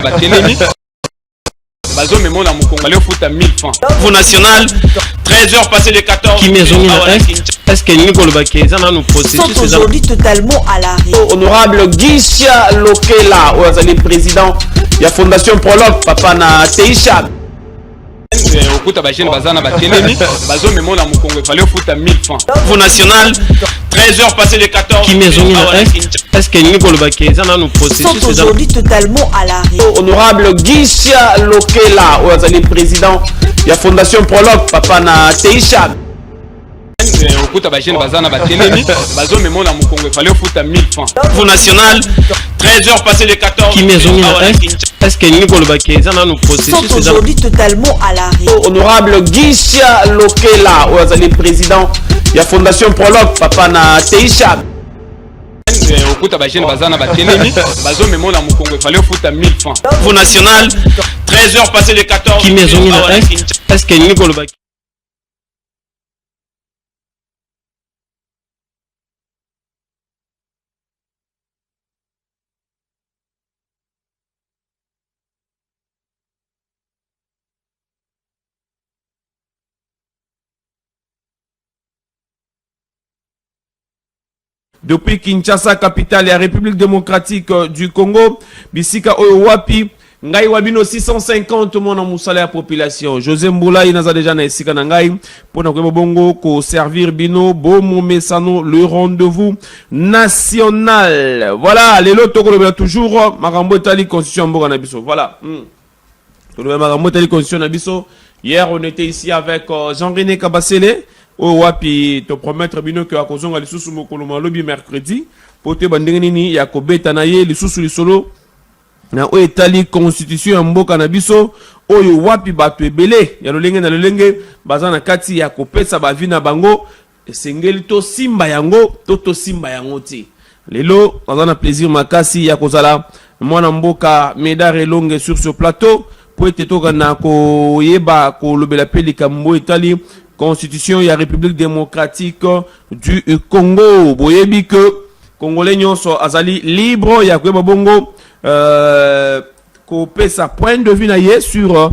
Bazo Memo na Mukongale foot à 1000 francs. Pour national, 13h passé de 14. Qui maison est-ce que Nicole Bakeza nous processus sont aujourd'hui totalement à l'arrêt. Honorable Gisha Lokela, le président de la Fondation Prologue, papa na Teisha. Okuta bajene bazana batelemi bazo Memo na Mukongo fallait foot à 1000 francs. Pour national, 13h passé de 14. Qui maison est-ce que Nicole Bakeza nous processus sont aujourd'hui totalement à l'arrêt. Honorable Gisha Lokela, le président de la Fondation Prologue, papa na Teisha. Okuta bajene bazana batelemi bazo Memo na Mukongo fallait foot à 1000 francs. Pour national, 13h passé de 14. Qui maison est-ce que Nicole Bakeza nous processus sont aujourd'hui totalement à l'arrêt. Honorable Gisha Lokela, le président de la Fondation Prologue, papa na Teisha. Okuta bajene bazana batelemi bazo Memo na Mukongo fallait foot à 1000 francs. Pour national, 13h passé de 14. Qui maison est-ce que Nicole Bakeza Depuis Kinshasa, capitale et la République démocratique du Congo, Bisika Owapi, Ngai Wabino 650 mon amusala la population. José Mboula, il n'a déjà naissika Ngai, pour nous bongo, ko servir Bino, Bomo Mesano, le rendez-vous national. Voilà, les lots toujours, Marambo Tali, Constitution Mboga Nabiso. Voilà. Marambo Tali, Constitution Nabiso. Hier, on était ici avec Jean-René Kabasele. Oh wapi te promettre bino que akozonga lisusu mokoloma lobi mercredi pote bandengeni ya kobeta na ye lisusu lisolo na o etali constitution ya mboka na biso oyo wapi bato ebele ya lolenge na lolenge bazana kati ya kopesa bavi na bango esengeli to simba yango to simba yango ti lelo bazana plaisir makasi ya kozala mwana mboka Médard Elonge sur ce plateau po ete toka na koyeba kolobela pe likambo etali Constitution et la République démocratique du Congo. Boyebi que Congolais nyonso azali libre ya kweba bongo kopé sa point de vue na ye sur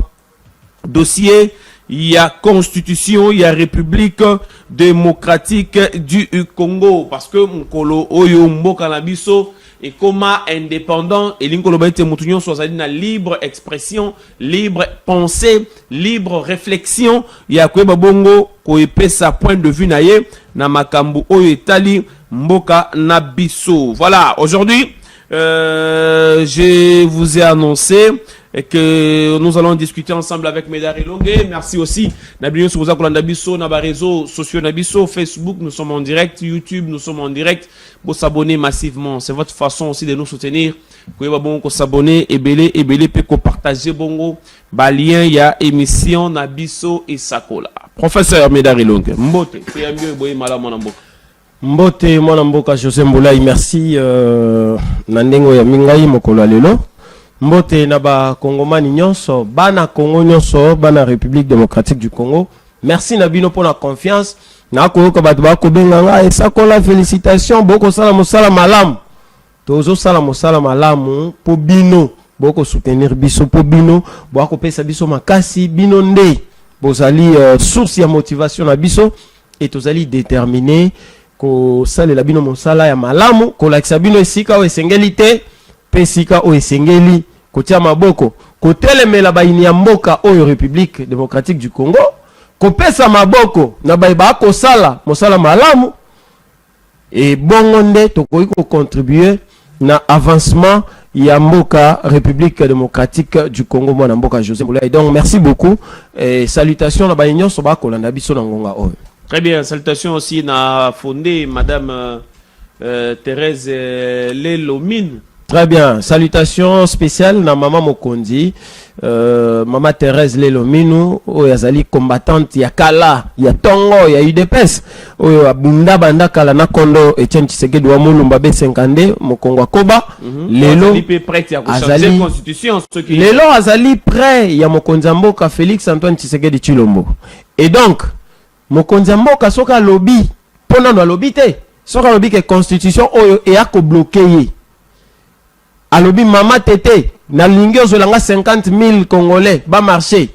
dossier ya Constitution et la République démocratique du Congo parce que mkolo oyo mboka na biso et comment indépendant et l'inkolo baite mutunyo soit na libre expression, libre pensée, libre réflexion ya kweba bongo ko epesa point de vue na ye na makambu oyo etali mboka na biso. Voilà, aujourd'hui je vous ai annoncé que nous allons discuter ensemble avec Médard Elonge. Merci aussi Nabino Souza Kolanda Biso, na réseaux sociaux Nabiso, Facebook, nous sommes en direct, YouTube, nous sommes en direct. Pour s'abonner massivement, c'est votre façon aussi de nous soutenir. Vous pouvez bon s'abonner et belé peut partager bongo ba lien ya émission Nabiso et Sakola. Professeur Médard Elonge, mbote, c'est mieux boy mala mon mboka. Mbote mon mboka José Mboulay, merci nandengo ya mingai mokolo lelo. Mbote na ba Kongomani nyonso, bana Congo nyonso, bana République démocratique du Congo. Merci Nabino pour la confiance. Na ko ko bato ba ko benganga et Sakola félicitations boko sala mosala malam. Tozo sala mosala malam po bino boko soutenir biso po bino boko pesa biso makasi bino nde bozali source ya motivation na biso et tozali déterminé ko sala la bino mosala ya malamu ko lakisa bino esika o esengelite pesika o esengeli kotia maboko kotelemela baini ya mboka oyo République démocratique du Congo kopesa maboko na baiba ko sala mosala malamu et bongonde tokoki ko contribuer na avancement ya mboka République démocratique du Congo mwana mboka José Mboulay. Donc merci beaucoup et salutations na bainyo soba kolanda biso na ngonga oyo. Très bien, salutations aussi na fondé madame Thérèse Lelomine. Très bien, salutations spéciales na maman Mokondi, maman Thérèse Lelominu, oyazali combattante ya Kala, ya Tongo, ya UDPS, oyo abunda banda Kala na kondo Etienne Tshisekedi wa Mulumba B50 Mokongo Koba. Lelo azali constitution lelo azali prêt ya Mokonzi mboka Félix Antoine Tshisekedi Tshilombo. Et donc Mokonzi mboka soka lobby pona no lobby te, soka lobby que constitution oyo e a ko bloquer alobi mama tete na lingi ozolanga 50 000 Congolais ba marché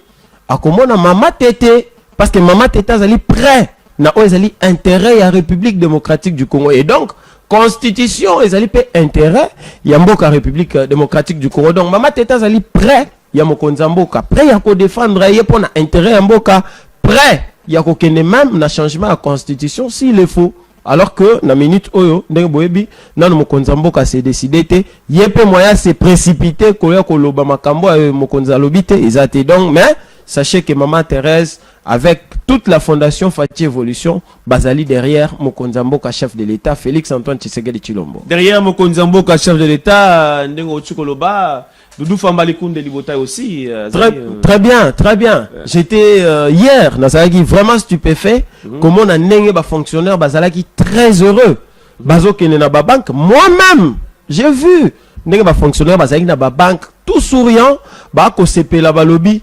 akomona mama tete parce que mama tete azali prêt na o ezali intérêt ya République démocratique du Congo et donc constitution ezali pe intérêt ya mboka République démocratique du Congo donc mama tete azali prêt ya mokonzi mboka prêt ya ko défendre ye pona intérêt ya mboka prêt ya ko kende même na changement à constitution s'il le faut. Alors que na minute oyo ndenge boyebi nanu mokonzi mboka s'est décidé te yepe moya s'est précipité koya koloba makambo mokonzi lobité ezate donc mais sachez que maman Thérèse avec toute la fondation Fati Évolution bazali derrière mokonzi mboka chef de l'État Félix Antoine Tshisekedi Tshilombo. Derrière mokonzi mboka chef de l'État ndenge otsikoloba Doudou Fambali Kounde Libotaï aussi. Très bien, très bien. J'étais hier, Nazalaki vraiment stupéfait. Comment on a n'engé ba fonctionnaire, Bazalaki très heureux. Bazo kene na ba banque. Moi-même, j'ai vu n'engé ba fonctionnaire, Bazalaki na ba banque, tout souriant. Ba ko sepe la balobi,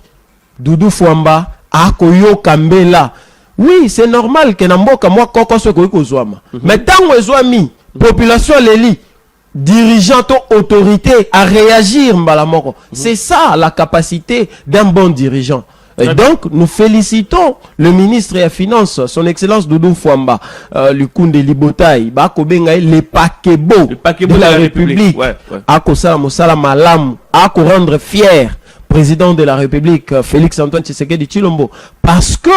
Doudou Famba, ako yo kambela. Oui, c'est normal que na mboka moi koko so ko kozwama. Mais tant ozwami, population leli. Dirigeant ou autorité à réagir mbalamoko. C'est ça la capacité d'un bon dirigeant. Et donc, nous félicitons le ministre des Finances, son Excellence Doudou Fwamba, Lukunde Libotaï, les paquebots de la République, à Mosala Malam, à rendre fier président de la République, Félix Antoine Tshisekedi Tshilombo. Parce que,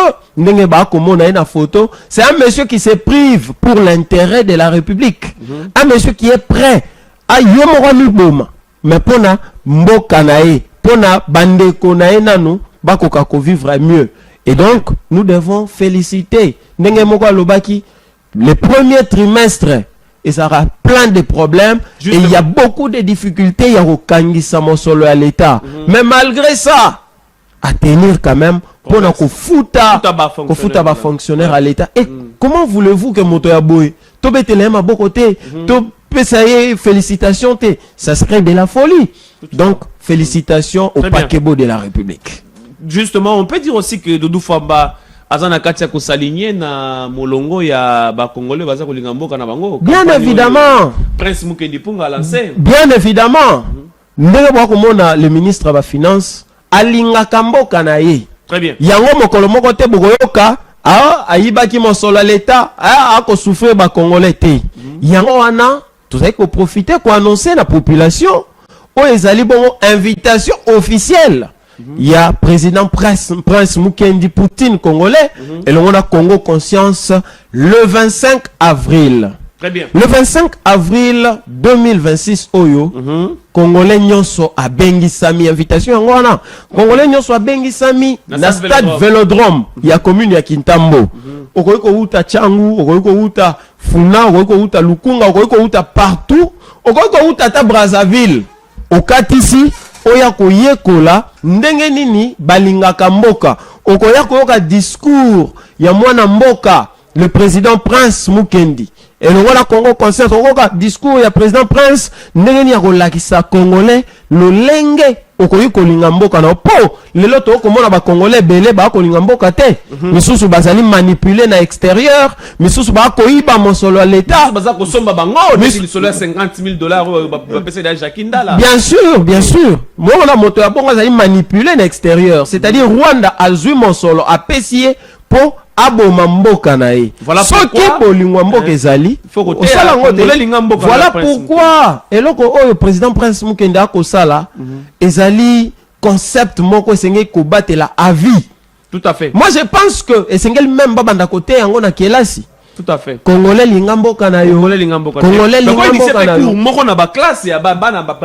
photo, c'est un monsieur qui se prive pour l'intérêt de la République. Un monsieur qui est prêt à yomorami boma. Mais pona mboka nae, pona bandeko nae nanu, bakoka ko vivre mieux. Et donc, nous devons féliciter Ndenge Moko Lobaki, le premier trimestre, et ça aura plein de problèmes. Justement. Et il y a beaucoup de difficultés. Il y a au Kangisa Mosolo à l'État. Mais malgré ça, à tenir quand même pour nos fouta fonctionnaire à l'État. Et comment voulez-vous que Motoya Boy, Tobetele ma bokote, Topesaye, félicitations, ça serait de la folie. Donc, félicitations au paquebo de la République. Justement, on peut dire aussi que Doudou Famba azana katia ko s'aligner na molongo ya ba congolais baza ko linga mboka na bango. Bien évidemment. Prince Mukendi Punga lancé. Bien évidemment. Ndenge bwa komona le ministre ba finance alinga kamboka na ye. Très bien. Yango mokolo moko te bokoyoka ayibaki mosolo l'État ko souffrir ba congolais te. Yango wana tozali ko profiter ko annoncer la population o ezali bongo invitation officielle. Il y a président Prince Mukendi Poutine congolais et l'on a Congo Conscience le 25 avril. Très bien. Le 25 avril 2026 Oyo, Congolais nyonso a bengisami invitation ngwana. Congolais nyonso a bengisami na stade Vélodrome ya commune ya Kintambo. Okoyiko uta Changu, okoyiko uta Funa, okoyiko uta Lukunga, okoyiko uta partout, okoyiko uta ta Brazzaville. Okatisi oya koyekola ndenge nini balingaka mboka okoya koyoka discours ya mwana mboka le président Prince Mukendi et le voilà Congo Conscience okoka discours ya président Prince ndenge nini ya kolakisa congolais lolenge okoyi kolinga mboka na po lelo to komona ba congolais belé ba kolinga mboka te misusu bazali manipuler na extérieur misusu ba koyiba mosolo à l'état baza ko somba bango mais solo ya $50,000 ba pesa da Jakinda là. Bien sûr moi on a moto ya bongo bazali manipuler na extérieur c'est-à-dire Rwanda azui mosolo a pesier po aboma mboka na ye. Voilà pourquoi bolingwa mboka ezali voilà pourquoi eloko oyo président Prince Mukendi akosala ezali concept moko esengeli kobatela à vie. Tout à fait. Moi je pense que esengeli même babanda kote yango na kelasi. Tout à fait. Congolais lingambo kana yo. Congolais lingambo kana yo. Moko na ba classe ya ba na ba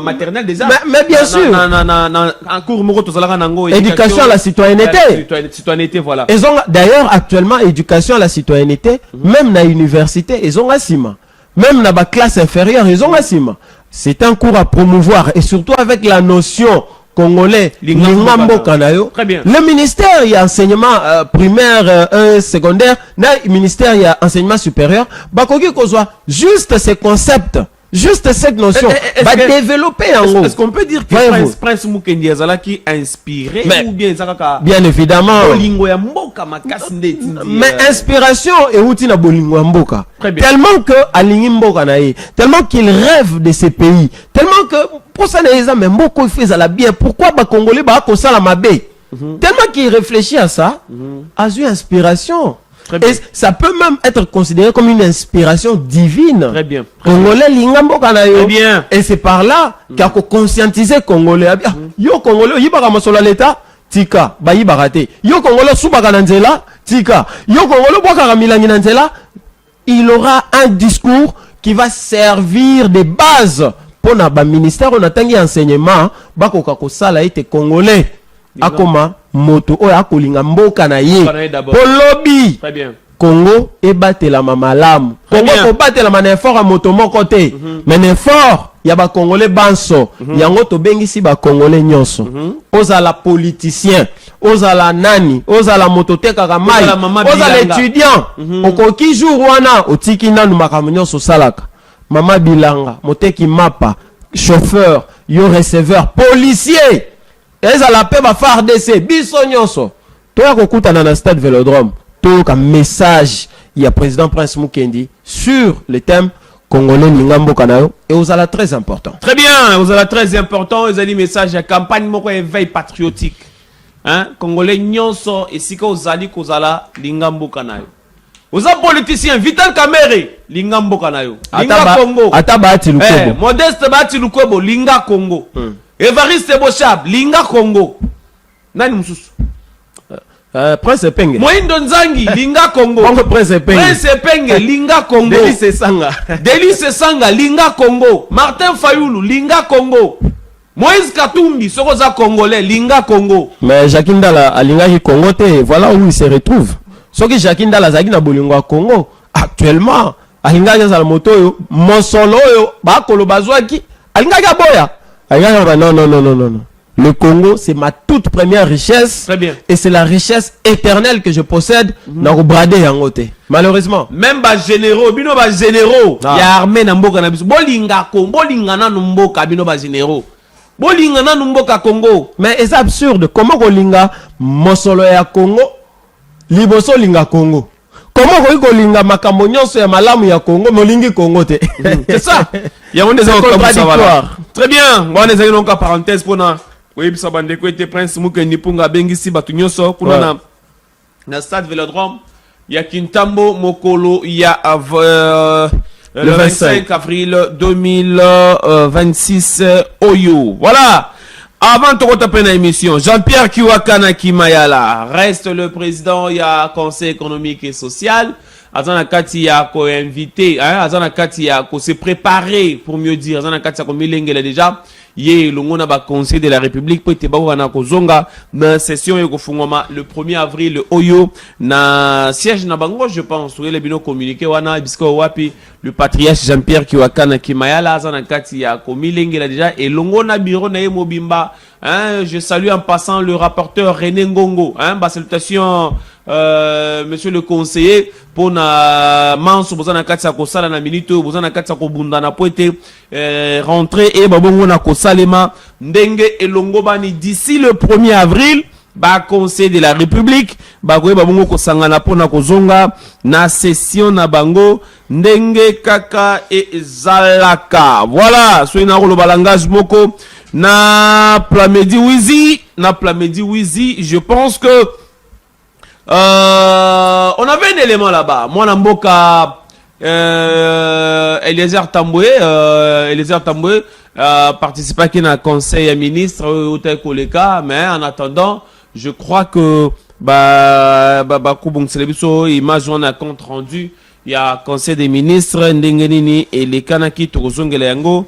maternelle déjà. Mais bien sûr. En cours moko to zalaka nango éducation à la citoyenneté. Citoyenneté voilà. Ils ont d'ailleurs actuellement éducation à la citoyenneté même na université ils ont asima. Même na ba classe inférieure ils ont asima. C'est un cours à promouvoir et surtout avec la notion congolais lingambo kanayo. Très bien. Le ministère il y a enseignement primaire secondaire, na ministère il y a enseignement supérieur. Bakoki kozwa juste ces concepts Juste cette notion. Va développer en gros. Est-ce qu'on peut dire que Prince Mukendi Azala qui inspiré ou bien Zakaka? Bien évidemment. Mais inspiration et outil na bolingo ya mboka. Tellement que alingi mboka na ye, tellement qu'il rêve de ces pays, tellement que pour ça les gens même beaucoup fait la bien. Pourquoi ba Congolais ba ko sala mabe? Tellement qu'il réfléchit à ça, a eu inspiration. Et ça peut même être considéré comme une inspiration divine. Très bien. Congolais lingambo kanayo. Très bien. Et c'est par là qu'il a conscientisé Congolais. Yo Congolais yibaka masola l'État tika ba yibarate. Yo Congolais subaka nanzela tika. Yo Congolais boka milangi nanzela. Il aura un discours qui va servir de base pour na ba ministère on atangi enseignement ba koka ko sala ite Congolais. Akoma moto oyo akolinga mboka na ye polobi. Très bien. Congo ebatela mamalamu. Congo ko batela man effort a moto moko te. Mais effort ya ba Congolais banso. Yango to bengisi ba Congolais nyonso. Ozala politicien, ozala nani, ozala moto te kaka mai, ozala étudiant. Okoki jour wana otiki nanu makambo nyonso salaka. Mama bilanga, moteki mapa, chauffeur, yo receveur, policier. Ezala pe ba FARDC biso nyonso toya kokutana na stade Vélodrome toyoka message ya président Prince Mukendi sur le thème congolais lingambo kanayo et ozala très important. Très bien, ozala très important, ezali message ya campagne moko éveil patriotique. Hein, congolais nyonso esika ozali kozala lingambo kanayo. Oza politicien Vital Kamerhe lingambo kanayo. Linga Congo. Ataba ati lukobo. Modeste Bati Lukwebo linga Congo. Evariste Boshab linga Congo. Nani mususu? Prince Penge. Moindo Nzangi linga Congo. Prince Penge. Prince Penge linga Congo. Delice Sanga. Delice Sanga linga Congo. Martin Fayulu linga Congo. Moïse Katumbi sokoza congolais linga Congo. Mais Jacques Ndala alingaki Congo te, voilà où il se retrouve. Soki Jacques Ndala zaki na bolingo ya Congo actuellement alingaki za moto yo mosolo yo ba kolo bazwaki alingaki aboya. Non. Le Congo, c'est ma toute première richesse. Très bien. Et c'est la richesse éternelle que je possède dans le bradé en côté. Malheureusement. Même bas généraux, bino bas généraux. Ya armée na mboka na biso. Bolinga Congo, bolinga na mboka bino bas généraux. Bolinga na mboka Congo. Mais c'est absurde. Comment bolinga mosolo ya Congo, liboso linga Congo. Comment kolinga makambo nyonso ya malamu ya Congo, molingi Congo te. C'est ça. Il y a des contradictoires. Très bien. Bon, on est donc en parenthèse pour na. Oui, ça bande ko était Prince Mukendi Punga bengisi batu nyonso kuna na stade Vélodrome. Il y a Kintambo Mokolo, il y a le 25 avril 2026 Oyo. Voilà. Avant de retaper la émission, Jean-Pierre Kiwakana Kimayala reste le président, il y a Conseil économique et social. Azana Kati a co-invité, Azana Kati a se préparé pour mieux dire, Azana Kati a co-milengele déjà. Yé l'ongona ba Conseil de la République peut être bawana kozonga na session yoko fungoma le 1er avril le Oyo na siège na bango je pense où les bino communiqué wana bisko wapi le patriarche Jean-Pierre Kiwakana Kimayala Azana Kati a komilengela déjà et l'ongona bureau na mobimba. Je salue en passant le rapporteur René Ngongo. Salutations, monsieur le conseiller, pour na manso bozana katsa ko sala na minito bozana katsa ko bunda na poete rentrer et babongo na ko salema ndenge elongo bani d'ici le 1er avril ba conseil de la République ba ko babongo ko sangana pona ko zonga na session na bango ndenge kaka et zalaka. Voilà, so ina ko balangage moko na Plamedi Wizi, je pense que on avait un élément là-bas. Moi, Namboka Eliezer Tamboué participait à un conseil à ministre au Koleka, mais en attendant, je crois que image on a compte rendu. Il y a conseil des ministres Ndengenini et les Kanaki Tozongele Yango.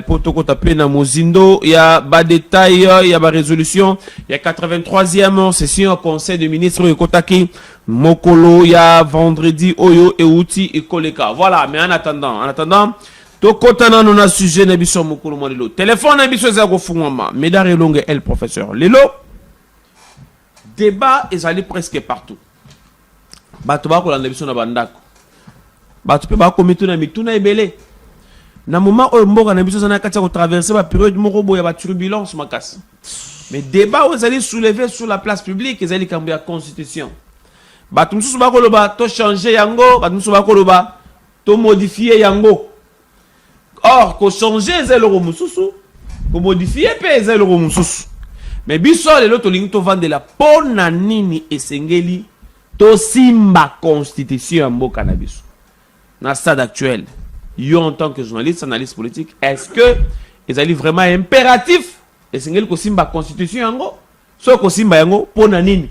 Pour te taper na Mozindo, il y a bas détail, il y a bas résolution, il y a 83e session au conseil des ministres Kotaki, Mokolo, il y a vendredi Oyo et Outi et Koleka. Voilà, mais en attendant, to kotana non a sujet na biso Mokolo Molelo. Téléphone na biso zako fungoma, médare longue el professeur. Lelo débat est allé presque partout. Bato ba ko la biso na bandako. Bato pe ba ko mituna ebele. na moment oyo mboka na biso na kati ko traverser ba période moko boya ba turbulence makasi. Mais débat aux allez soulever sur la place publique, ils allaient cambier la constitution. Batum sou ba koloba to changer yango, batum sou ba koloba to modifier yango. Or ko changer zelo mususu, ko modifier pe zelo mususu. Mais biso le loto lingi to vendre la pona nini esengeli to simba constitution mboka na biso. Na stade actuel, yo en tant que journaliste, analyste politique, est-ce que ils allaient vraiment impératif esengeli ko simba constitution yango? So ko simba yango pona nini?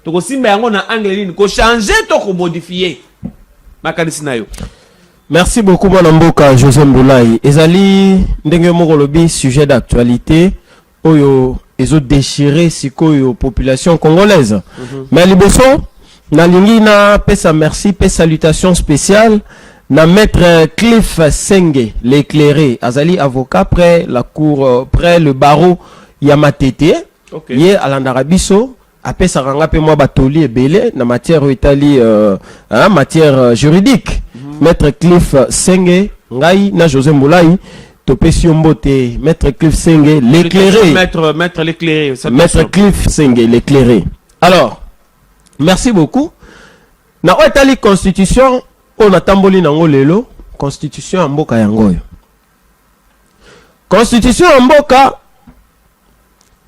To ko simba yango na angle nini? Ko changer to ko modifier. Makanisi na yo. Merci beaucoup mon mboka José Mboulaye. Ezali ndenge moko lobi sujet d'actualité oyo ezo déchirer sikoyo population congolaise. Mais liboso na lingi na pesa merci, pesa salutation spéciale na maître Cliff Senge, l'éclairé, azali avocat près la cour près le barreau Yamatete. Okay. Yé alandarabiso apesa ranga pe moi batoli ebele na matière itali matière juridique. Maître Cliff Senge ngai na José Mboulaye topesi mbote maître Cliff Senge l'éclairé. Maître l'éclairé. Maître Cliff Senge l'éclairé. Alors, merci beaucoup. Na itali constitution on a tamboli nango lelo constitution mboka yango. Constitution mboka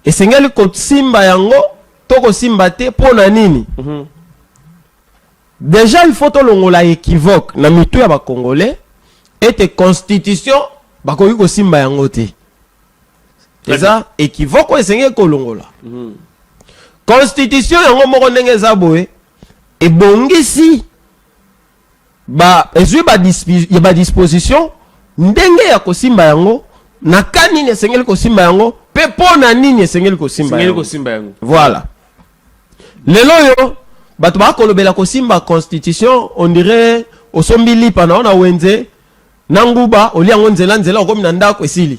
esengeli ko simba yango toko simba te pona nini? Déjà il faut to longola équivoque na mitu ya ba congolais et constitution bakoki ko simba yango te. Eza équivoque esengeli ko longola. Constitution yango moko ndenge za boye ebongisi ba ezui ba disposition ndenge ya ko simba yango na kanini esengeli ko simba yango pe pona nini esengeli ko simba yango. Voilà. Lelo yo bato ba kolobela ko simba constitution on dirait osombi lipa na ona wenze nanguba oli yango nzela okomi na ndako esili.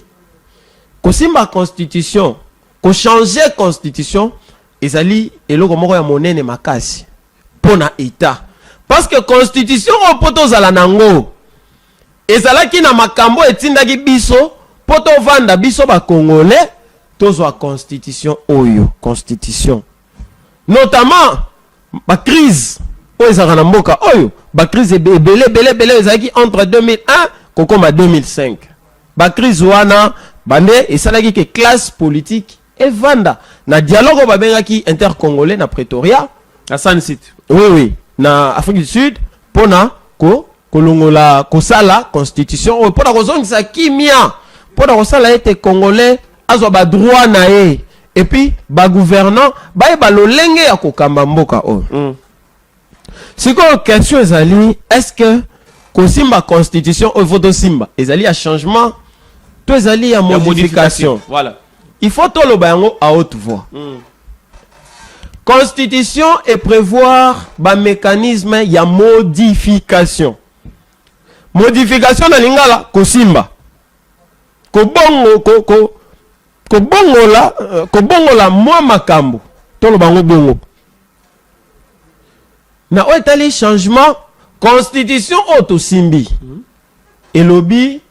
Ko simba constitution, ko changer constitution ezali eloko moko ya monene makasi pona état. Parce que constitution o poto zala nango ezalaki na makambo etindaki biso poto vanda biso ba congolais tozwa constitution oyo constitution notamment ba crise oyo ezaka na mboka oyo ba crise belé ezalaki entre 2001 kokoma 2005 ba crise wana bande esalaki ke classe politique evanda na dialogue babengaki intercongolais na Pretoria à Sun City. Oui na Afrique du Sud pona kolongola kosala constitution pona kozongisa kimia pona kosala ete congolais azwa ba droit na ye et puis ba gouvernant ba lolenge ya kokamba mboka o. Siko question ezali est-ce que kosimba constitution o voto simba ezali ya changement to ezali ya modification. Voilà. Il faut tout le bayango à haute voix. Constitution et prévoir un mécanisme ya modification. Modification na lingala kosimba. Kobongola mwa makambo. Tolo bango bongo. Na otali changement constitution auto simbi. Et lobby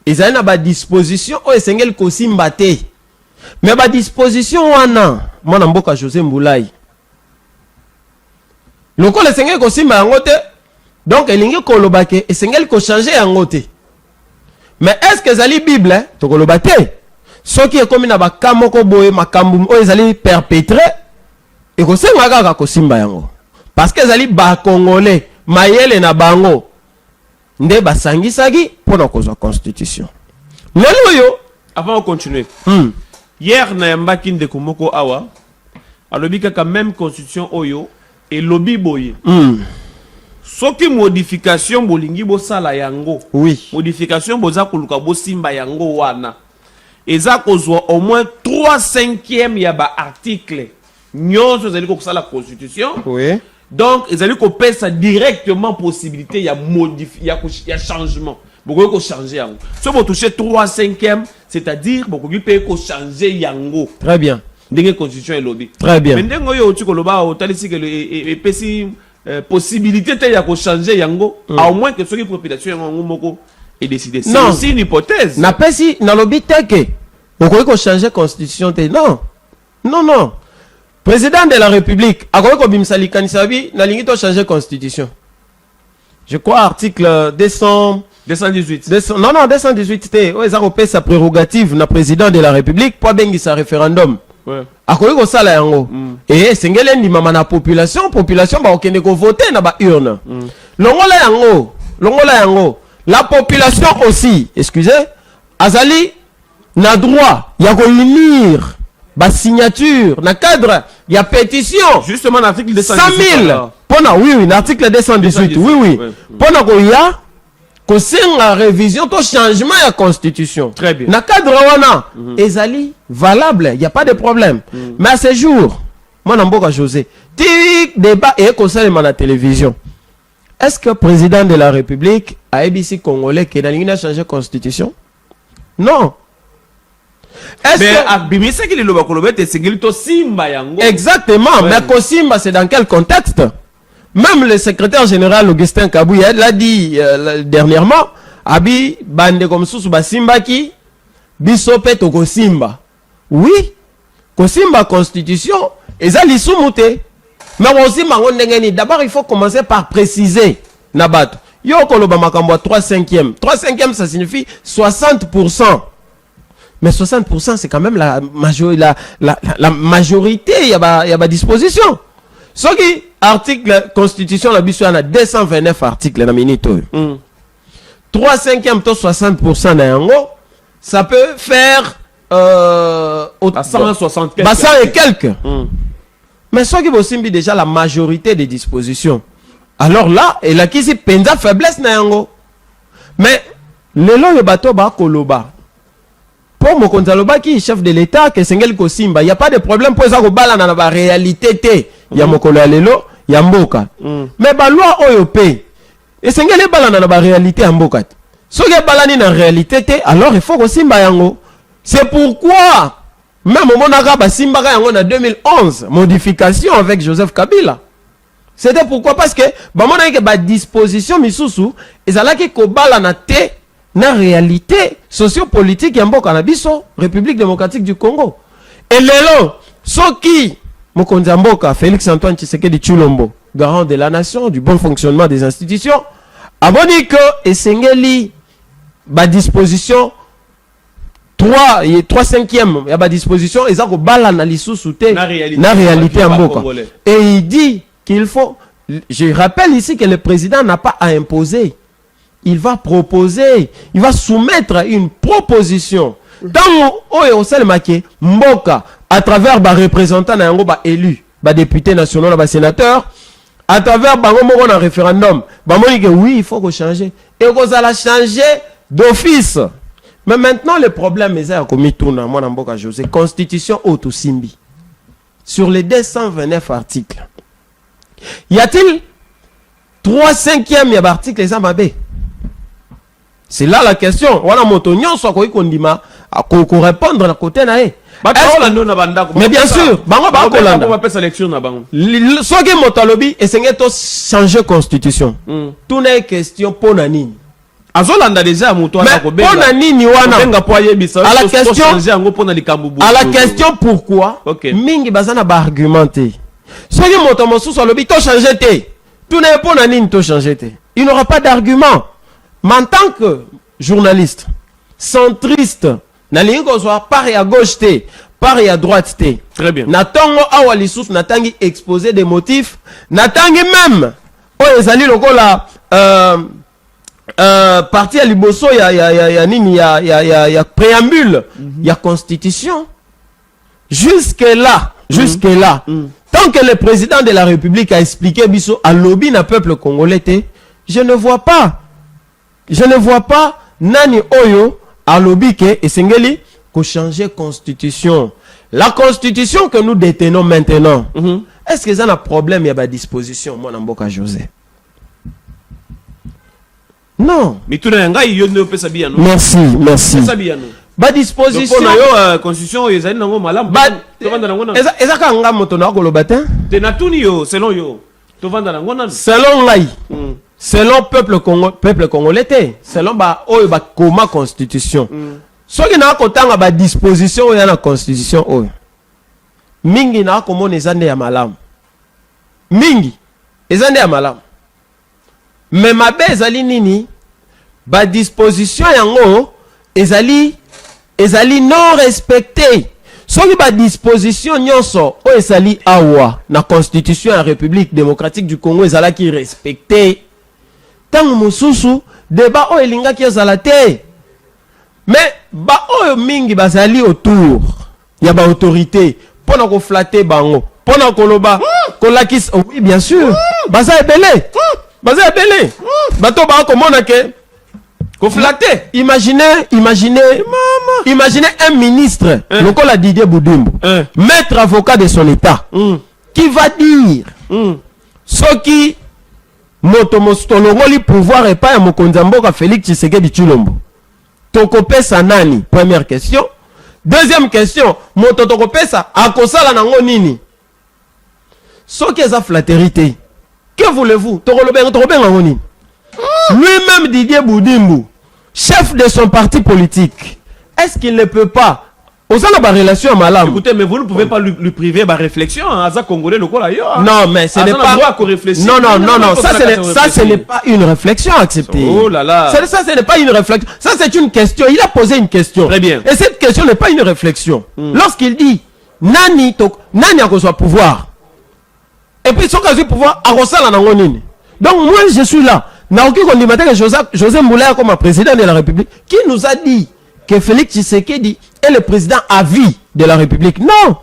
ezali na ba disposition o esengeli kosimba te. Mais ba disposition wana mwana mboka José Mboulaye. Loko esengeli kosimba yango te. Donc elingi kolobake esengeli ko changer yango te. Mais est-ce que ezali Bible to koloba te? Soki ekomi na bakamo ko boye makambu o ezali perpétré e ko senga kaka kosimba yango. Parce que ezali ba congolais mayele na bango nde basangisaki pona kozwa constitution. Lelo yo avant de continuer. Hier na yambaki ndeko moko awa alobi kaka même constitution oyo et lobby boye. Soki modification bolingi bo sala yango. Oui. Modification boza koluka bo simba yango wana. Eza kozwa au moins 3/5 ya ba article. Nyonso zali ko sala constitution. Oui. Donc ils allaient pesa directement possibilité ya ya changement. Beaucoup ko changer yango. Si vous touchez 3/5, c'est-à-dire beaucoup ko changer yango. Très bien. Ndenge constitution et lobby. Très bien. Mais ndenge yo tu koloba otalisi que le pesi possibilité te ya ko changer yango au moins que ceux qui population yango moko et décider. C'est Non. aussi une hypothèse. Na pesi na lobi teke. Okoki ko changer constitution te. Non. Non non. Président de la République, akoki ko bimisa likanisa bi na lingi to changer constitution. Je crois article 218. Non, 218 te. Ouais, ça repère sa prérogative na président de la République pour bengi sa référendum. Ouais. Akoki ko sala yango. Et sengele ndi mama na population ba okende ko voter na ba urne. Longola yango. La population aussi, excusez, azali na droit ya ko lire ba signature na cadre ya pétition. Justement l'article 100 218. 000. Pona oui, l'article 218. Oui. Pona ko ya ko senga révision to changement ya constitution. Très bien. Na cadre wana ezali valable, il y a pas de problème. Mais à ce jour, moi Namboka José, tic débat et conseil à la télévision. Est-ce que le président de la République a ABC congolais qui a changé la constitution? Non. Exactement. Ouais. Mais Kosimba, c'est dans quel contexte? Même le secrétaire général Augustin Kabouya l'a dit dernièrement. Abi bande comme sous Basimba qui bisope to Kosimba. Oui. Kosimba constitution. Et ça l'isumute. Mais aussi d'abord il faut commencer par préciser Nabat. Yo koloba makambo 3/5e. 3/5e ça signifie 60%. Mais 60% c'est quand même la majorité, il y a ba disposition. Ce qui article constitution la biso na 229 articles na minute. 3/5e to 60% na yango, ça peut faire 160 quelques. 100 et quelques. Mais ce qui est déjà la majorité des dispositions. Alors là, il a qui si penza faiblesse na yango. Mais le long le bateau ba koloba. Pour mon konzaloba qui chef de l'État que sengel kosimba, il y a pas de problème pour ça ko bala na ba réalité té. Ya mokolo ya lelo, ya mboka. Mais ba loi oyo pe. Et sengel bala na ba réalité ya mboka. So ke bala ni na réalité té, alors il faut kosimba yango. C'est pourquoi même au Monaka Basimba yango en 2011, modification avec Joseph Kabila. C'était pourquoi parce que bamona ke ba disposition misusu ezala ki kobala na te na réalité sociopolitique ya mboka na biso République démocratique du Congo. Et lelo soki mokonzi ya mboka Félix Antoine Tshisekedi Tshilombo, garant de la nation, du bon fonctionnement des institutions, aboni que esengeli ba disposition 3/5e ya ba disposition eza ko bala na lisusu te na réalité ya mboka. Et il dit qu'il faut, je rappelle ici que le président n'a pas à imposer. Il va proposer, il va soumettre une proposition. Dans au sel maké mboka à travers ba représentants na yango ba élu, ba député national, ba sénateur, à travers bango moko na référendum, ba moni que oui, il faut ko changer et ko ça la changer d'office. Mais maintenant le problème est ça comme tourne moi na mboka José, constitution autosimbi. Sur les 229 articles. Y a-t-il 3/5e ya article les amabé? C'est là la question. Voilà moto nyonso ko ikondima ko répondre na côté na e. Mais bien sûr, bango ba ko landa. On va faire sélection na bango. Soki moto lobi esengé to changer constitution. Tout n'est question pona nini. Azolanda déjà moto ana ko benga. Pona nini wana? Benga po yebisa. À la question pona likambu. À la question pourquoi? Mingi bazana ba argumenter. Soki moto mosusu lobi to changer te. Tout n'est pona nini to changer te. Il n'aura pas d'argument. Mais en tant que journaliste, centriste, nalingi ko soit par et à gauche te, par et à droite te. Très bien. Natango awa lisusu natangi exposer des motifs, natangi même o ezali lokola parti à liboso ya nini ya préambule, ya constitution. Jusque là. Tant que le président de la République a expliqué biso à lobby na peuple congolais, je ne vois pas nani oyo à lobby ke esengeli ko changer constitution. La constitution que nous détenons maintenant. Est-ce que ça a un problème ya ba disposition moi na mboka José? Non. Mais tout le monde yo ne peut s'habiller non. Merci. Ba disposition yo constitution ezali nango malamu to vanda nango na eza ka nga moto na ko lobatin te na tuni yo selon yo to vanda nango na selon ngai selon peuple congolais selon coma constitution soki na kotanga ba disposition oyo na constitution oyo mingi na komona ezande ya malamu mingi ezande ya malamu mais mabe ezali nini ba disposition yango ezali non respecté soki ba disposition nyonso oyo ezali awa na constitution ya République démocratique du Congo ezalaki respecté tango mosusu débat oyo elingaki ezala te mais ba oyo mingi bazali autour ya ba autorité pona ko flatter bango pona koloba kolakisa oui bien sûr baza ebele bato ba komona ke ko flatter imaginez un ministre lokola Didier Boudimbo maître avocat de son état qui va dire soki moto mostolongoli pouvoir et pas ya mokonzi mboka Félix Tshisekedi Tshilombo tokopesa nani? Première question. Deuxième question, moto tokopesa akosala nango nini? Soki eza flatérité. Que voulez-vous? Tokolobenga nini? Lui-même Didier Boudimbo, chef de son parti politique, est-ce qu'il ne peut pas relation malam. Écoutez, mais vous ne pouvez pas lui priver ma réflexion. Aza Congolais le quoi non, mais ce n'est pas. Non. Ça, ce n'est pas une réflexion acceptée. Oh là là. Ça, ce n'est pas une réflexion. Ça, c'est une question. Il a posé une question. Très bien. Et cette question n'est pas une réflexion. Lorsqu'il dit Nani a besoin pouvoir. Et puis, son cas de pouvoir, a la nangonine. Donc, moi, je suis là. Naoki Kondimate que José Mboulaya comme président de la République, qui nous a dit que Félix Tshisekedi est le président à vie de la République. Non.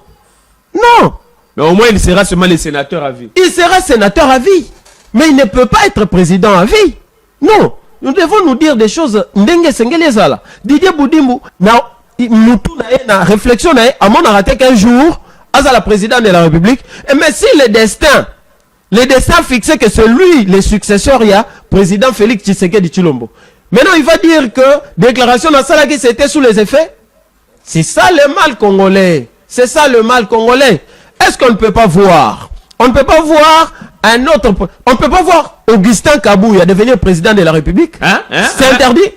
Mais au moins, il sera seulement le sénateur à vie. Il sera sénateur à vie. Mais il ne peut pas être président à vie. Non. Nous devons nous dire des choses. Didier Boudimbo, na réflexion, à mon arrêté qu'un jour, à la présidente de la République, mais si le destin fixé que c'est lui, le successeur, il y a président Félix Tshisekedi Tshilombo. Maintenant, il va dire que déclaration dans ça qui c'était sous les effets. C'est ça le mal congolais. C'est ça le mal congolais. Est-ce qu'on ne peut pas voir? On ne peut pas voir un autre. On ne peut pas voir Augustin Kabouya devenir président de la République. C'est interdit.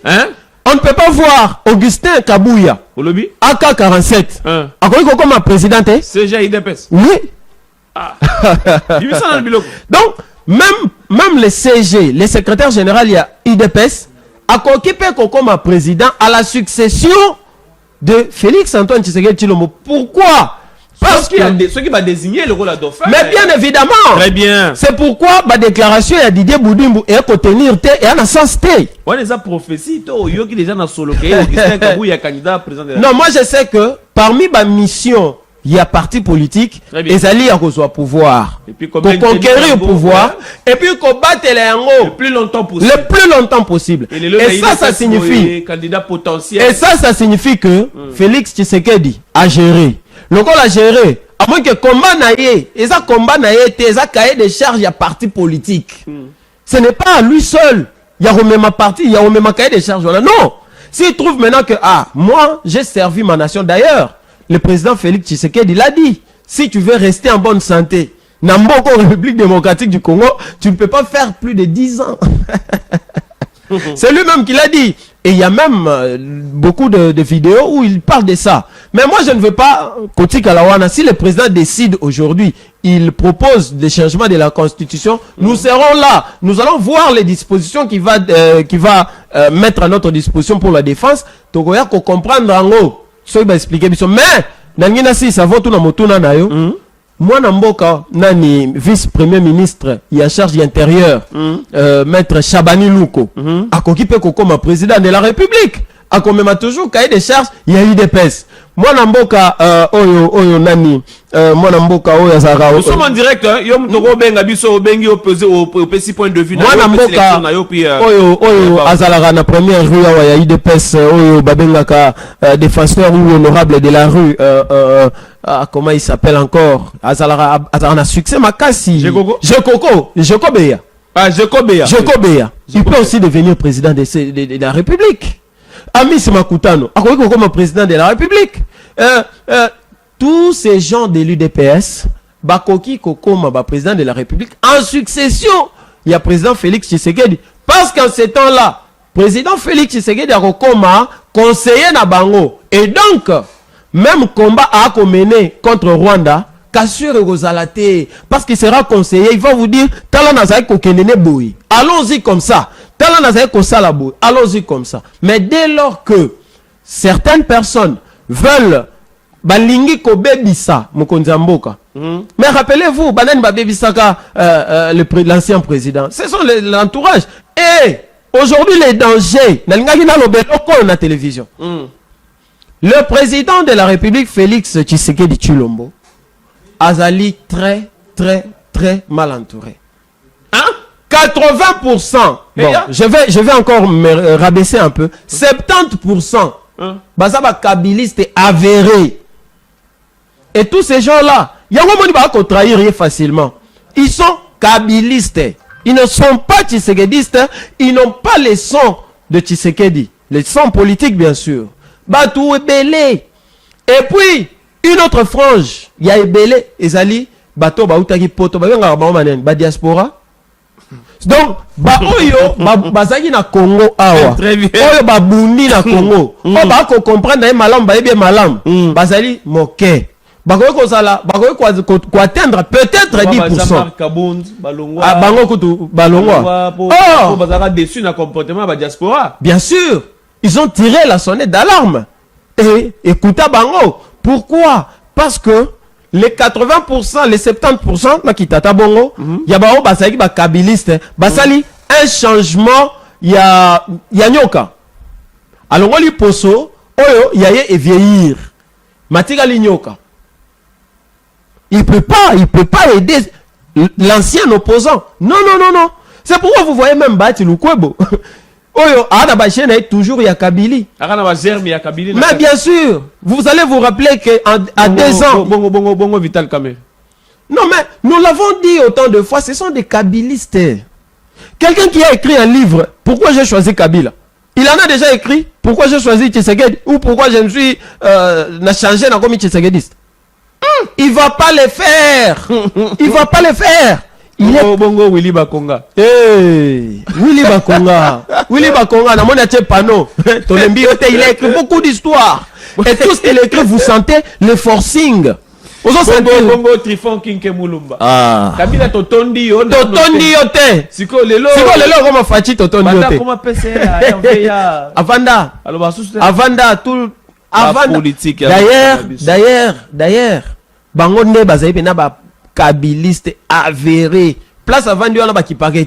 On ne peut pas voir Augustin Kabouya. AK-47. À quoi comme un président? CG IDPS. Oui. Donc, même le CG, le secrétaire général, il y a IDPS, a occupé comme président à la succession de Félix Antoine Tshisekedi Tshilombo. Pourquoi? Parce que ceux qui va désigner le rôle de dauphin. Mais bien évidemment. Très bien. C'est pourquoi ma déclaration à Didier Boudimbo est contenir et en sens T. On les a prophéties. Yo qui déjà dans solo Augustin Kabouya candidat président de la. Non, moi je sais que parmi ma mission, il y a parti politique, et alliés à reçoit pouvoir. Et puis conquérir le pouvoir, et puis combattre les yango le plus longtemps possible. Et ça signifie candidat potentiel. Et ça signifie que Félix Tshisekedi a géré. Le rôle a géré. À moins que combat naïe, et ça combat naïe, et ça cahier des charges, il y a parti politique. Ce n'est pas lui seul. Il y a même ma parti, il y a même ma cahier des charges. Voilà. Non. S'il trouve maintenant que, moi, j'ai servi ma nation d'ailleurs. Le président Félix Tshisekedi l'a dit. Si tu veux rester en bonne santé, Namboko, République démocratique du Congo, tu ne peux pas faire plus de 10 ans. C'est lui-même qui l'a dit. Et il y a même beaucoup de vidéos où il parle de ça. Mais moi, je ne veux pas, Koti Kalawana, si le président décide aujourd'hui, il propose des changements de la Constitution, nous serons là. Nous allons voir les dispositions qu'il va mettre à notre disposition pour la défense. Togoya ko comprendre en haut. Ça va expliquer. Mais, nangina si ça va tout na motuna na yo. Moi, Namboka, nani vice-premier ministre, il y a charge intérieure, maître Chabani Louko, a occupé comme président de la République, a quand même toujours cahier des charges, il y a eu des pèses. Moi, Namboka, oyo nani, moi, Namboka, oyo Zara. Nous sommes en direct, yom togo benga biso bengi opposé au petit point de vue. Moi, Namboka, oyo Azalaga na première rue, il y a eu des pèses, oyo babengaka défenseur ou honorable de la rue, comment il s'appelle encore? Azalaga a succès Makasi. Jekobeya. Jekobeya. Il peut aussi devenir président de la République. Amis Makutano, comme président de la République. Tous ces gens de l'UDPS, Bakoki Kokoma, président de la République, en succession il y a président Félix Tshisekedi. Parce qu'en ce temps-là, président Félix Tshisekedi a comme conseiller na bango. Et donc, même combat a mené contre Rwanda, Kassure Rosalate, parce qu'il sera conseiller, il va vous dire, Tala Nazaï Kokenene Boui. Allons-y comme ça. Tala Nazaï Kosala Boui. Allons-y comme ça. Mais dès lors que certaines personnes veulent balingi ko bebisa Mokonzamboka. Mais rappelez-vous, Banan Babebisaka, l'ancien président, ce sont l'entourage. Et aujourd'hui, les dangers, dans la télévision. Le président de la République, Félix Tshisekedi Tshilombo, Azali très, très, très mal entouré. Hein? 80%. Bon, je vais encore me rabaisser un peu. 70%. Bazaba kabiliste avéré. Et tous ces gens-là, il y a un moment où ils trahir facilement. Ils sont kabilistes. Ils ne sont pas tshisekedistes. Ils n'ont pas les sons de Tshisekedi. Les sons politiques, bien sûr. Batou Ebele. Et puis, une autre frange. Il y a Ebele, Ezali, Bato, Baoutaki Poto, Ba diaspora. Donc, Oyo, Bazaki na Congo, awa. Très bien. Oyo, Babundi na Congo. Oyo, Bako comprendre, Malam, Baébé Malam. Bazali, Moké. Bako atteindre peut-être 10%. Ah, Bango Koutou, Balongwa. Oh! Bazara déçu na comportement ba diaspora. Bien sûr, ils ont tiré la sonnette d'alarme. Et écoutez Bango. Pourquoi? Parce que les 80%, les 70%, na kitata bongo, ya bao basali ba kabiliste, basali un changement ya nyoka. Alors on li poso, oyo yaye et vieillir. Matika li nyoka. Il peut pas aider l'ancien opposant. Non. C'est pourquoi vous voyez même Bati Lukwebo. Oyo, Adabachene est toujours Yakabili. Mais bien sûr, vous allez vous rappeler qu'à 2 ans. Bongo, Vital Kamel. Non, mais nous l'avons dit autant de fois, ce sont des kabilistes. Quelqu'un qui a écrit un livre, pourquoi j'ai choisi Kabila? Il en a déjà écrit, pourquoi j'ai choisi Tshisekedi? Ou pourquoi je me suis changé dans comme Tshisekediste? Il va pas le faire. Il va pas le faire. Il est Bongo Willy Bakonga. Willy Bakonga. Willy Bakonga, na mona tche panneau. Tolembi ote, il a écrit beaucoup d'histoires. Et tout ce qu'il écrit, vous sentez le forcing. Bongo Trifon Kinke Mulumba. Ah. Kabila Totondi yo. Totondi yote. Siko lelo comme Fachi Totondi yote. Comment PCA Avanda. Avanda tout. Avanda. D'ailleurs. Bango ne bazaïbe na ba kabiliste avéré. Place avant Dieu là qui paraît.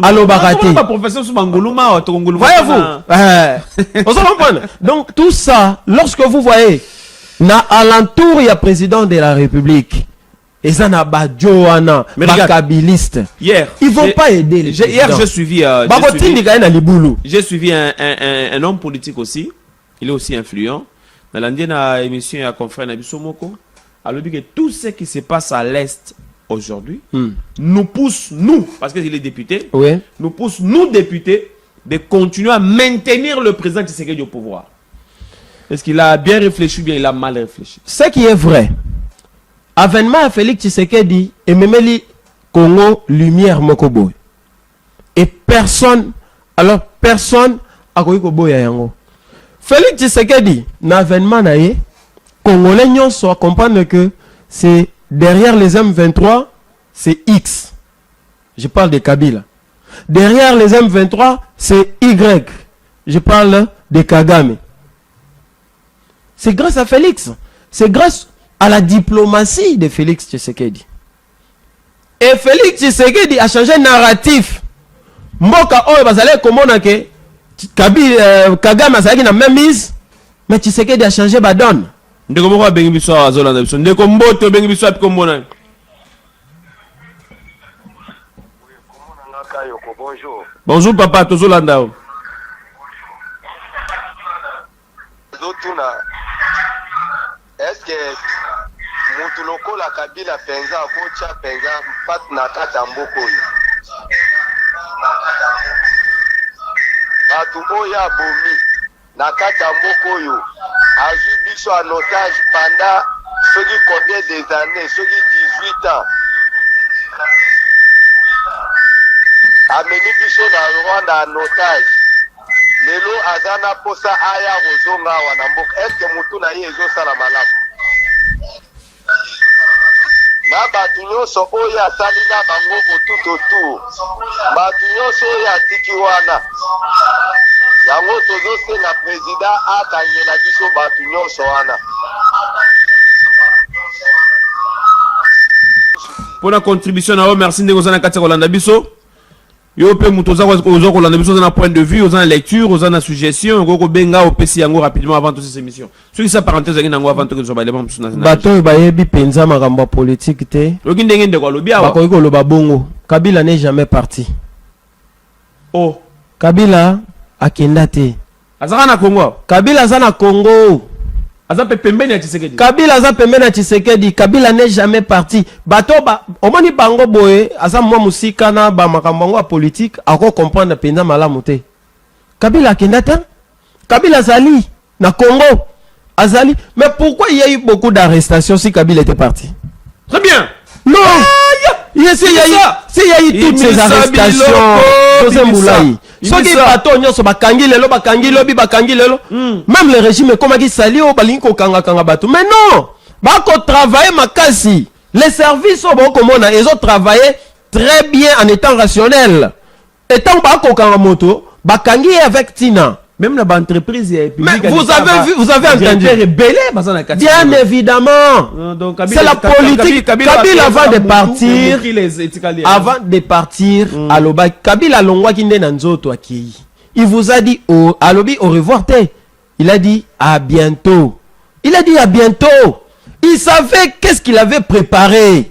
Allo Bakati. Professeur Soubanguluma Tokonguluma. Voyez-vous. Donc tout ça, lorsque vous voyez na alentour il y a président de la République. Et ça n'a pas Johanna, kabiliste. Hier, ils vont pas aider les hier j'ai suivi j'ai suivi un homme politique aussi. Il est aussi influent. Dans l'ancienne émission à confrère Nabiso Moko. Alors que tout ce qui se passe à l'Est aujourd'hui nous pousse, nous, parce qu'il est député, nous pousse, nous députés, de continuer à maintenir le président Tshisekedi au pouvoir. Est-ce qu'il a bien réfléchi ou bien il a mal réfléchi? Ce qui est vrai, avènement à Félix Tshisekedi et Memeli Congo Lumière Mokobo. Et personne a Kobo Yango. Félix Tshisekedi, n'avènement naïe, Congolais nyonso comprendre que c'est derrière les M23, c'est X. Je parle de Kabila. Derrière les M23, c'est Y. Je parle de Kagame. C'est grâce à Félix. C'est grâce à la diplomatie de Félix Tshisekedi. Et Félix Tshisekedi a changé le narratif. Mboka oyo bazale komona ke Kagame azalaki na même mise, mais Tshisekedi a changé ba donne. Ndeko moko bengi biso azolanda biso. Ndeko mboto bengi biso api kombona. Bonjour. Bonjour papa, tozolanda o. Est-ce que mutu lokola Kabila penza akocha penza pat na kata mboko yo? Batu oya bomi na kata mboko yo azwi biso en otage pendant combien des années, 18 ans. ameni biso na Rwanda en otage lelo azana posa aya kozonga wana mboka eske mutu na ye ezosala malamu na bato nyonso oyo asali na bango otutotu bato nyonso oyo atiki wana yango tozosenga président akangela biso bato nyonso wana. Pour la contribution na merci ndeko zana kati kolanda biso yo pe muto za ko kolanda biso na point de vue aux lecture aux na suggestion ko benga au pesi yango rapidement avant toute cette émission ce qui ça parenthèse ngina ngo avant que zo ba élément na bato bayebi penza makambo politique te oki ndenge ndeko lobi awa bako ko loba bongo Kabila n'est jamais parti. Oh Kabila akenda te azaka na Congo Kabila za na Congo azape pembeni ya Tshisekedi Kabila za pembeni ya Tshisekedi Kabila n'est jamais parti bato ba omoni bango boye aza mwa musika na ba makambo ngo politique ako comprendre penza malamu te Kabila akenda te Kabila zali na Congo azali mais pourquoi il y a eu beaucoup d'arrestations si Kabila était parti? Très bien. Non il y a eu toutes ces arrestations José Moulayi soki bato nyonso bakangi lelo bakangi lobi bakangi lelo même le régime comme qui sali o balingi ko kanga kanga bato mais non bako travailler makasi les services au boko mona ils ont travaillé très bien en étant rationnel étant bako kanga moto bakangi avec Tina même la entreprise mais vous avez entendu bien évidemment c'est la politique Kabila avant de partir aloba Kabila longwa kinde na nzoto akei il vous a dit alobi au revoir te il a dit à bientôt il savait qu'est-ce qu'il avait préparé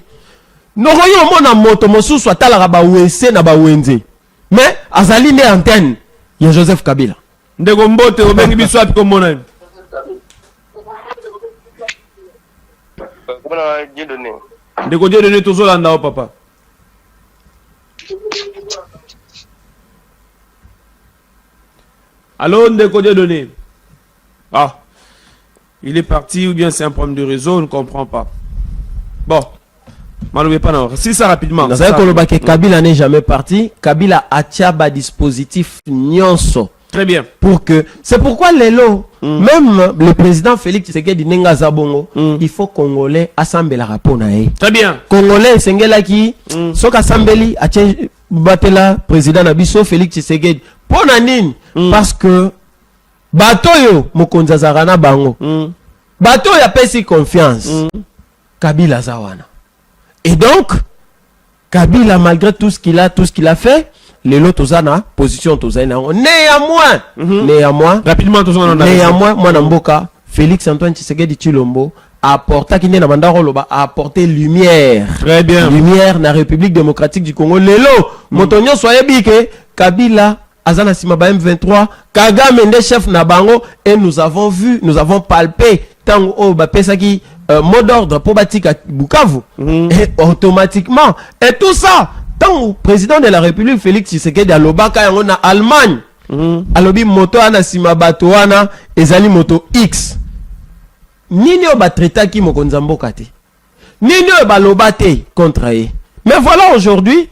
noroyo mona moto mosusu atalaka ba wese na ba wenze mais azali ne antenne ya Joseph Kabila ndeko mbote obengi biso api komona ndeko Dieudonné tozolanda o papa allô ndeko Dieudonné ah il est parti ou bien c'est un problème de réseau on ne comprend pas bon malobé pas non si ça rapidement vous savez que Kabila n'est jamais parti Kabila a tchaba dispositif nyonso. Très bien. Pour que c'est pourquoi Lelo, même le président Félix Tshisekedi Nenga Zabongo, il faut Congolais assemble la rapport nae. Très bien. Congolais sengela ki soka assembly a batela président Nabiso Félix Tshisekedi. Pona nini parce que batoyo mokonza zarana bango. Bato ya pesi confiance. Kabila zawana. Et donc Kabila malgré tout ce qu'il a fait les lots na position tozaina néanmoins rapidement néanmoins mwana mboka Félix Antoine Tshisekedi Tshilombo apporta kine na bandaro loba apporter lumière. Très bien. Lumière na République démocratique du Congo lelo motonyo soyebi ke Kabila azana sima ba M23 Kagame nde chef na bango et nous avons palpé tango o ba pesaki mot d'ordre pour batika Bukavu et automatiquement et tout ça tant le président de la République Félix Tshisekedi alobaka yango na Allemagne alobi moto ana sima bato wana ezali moto X nini o batreta ki mokonza mboka te nini o baloba te contre ye mais voilà aujourd'hui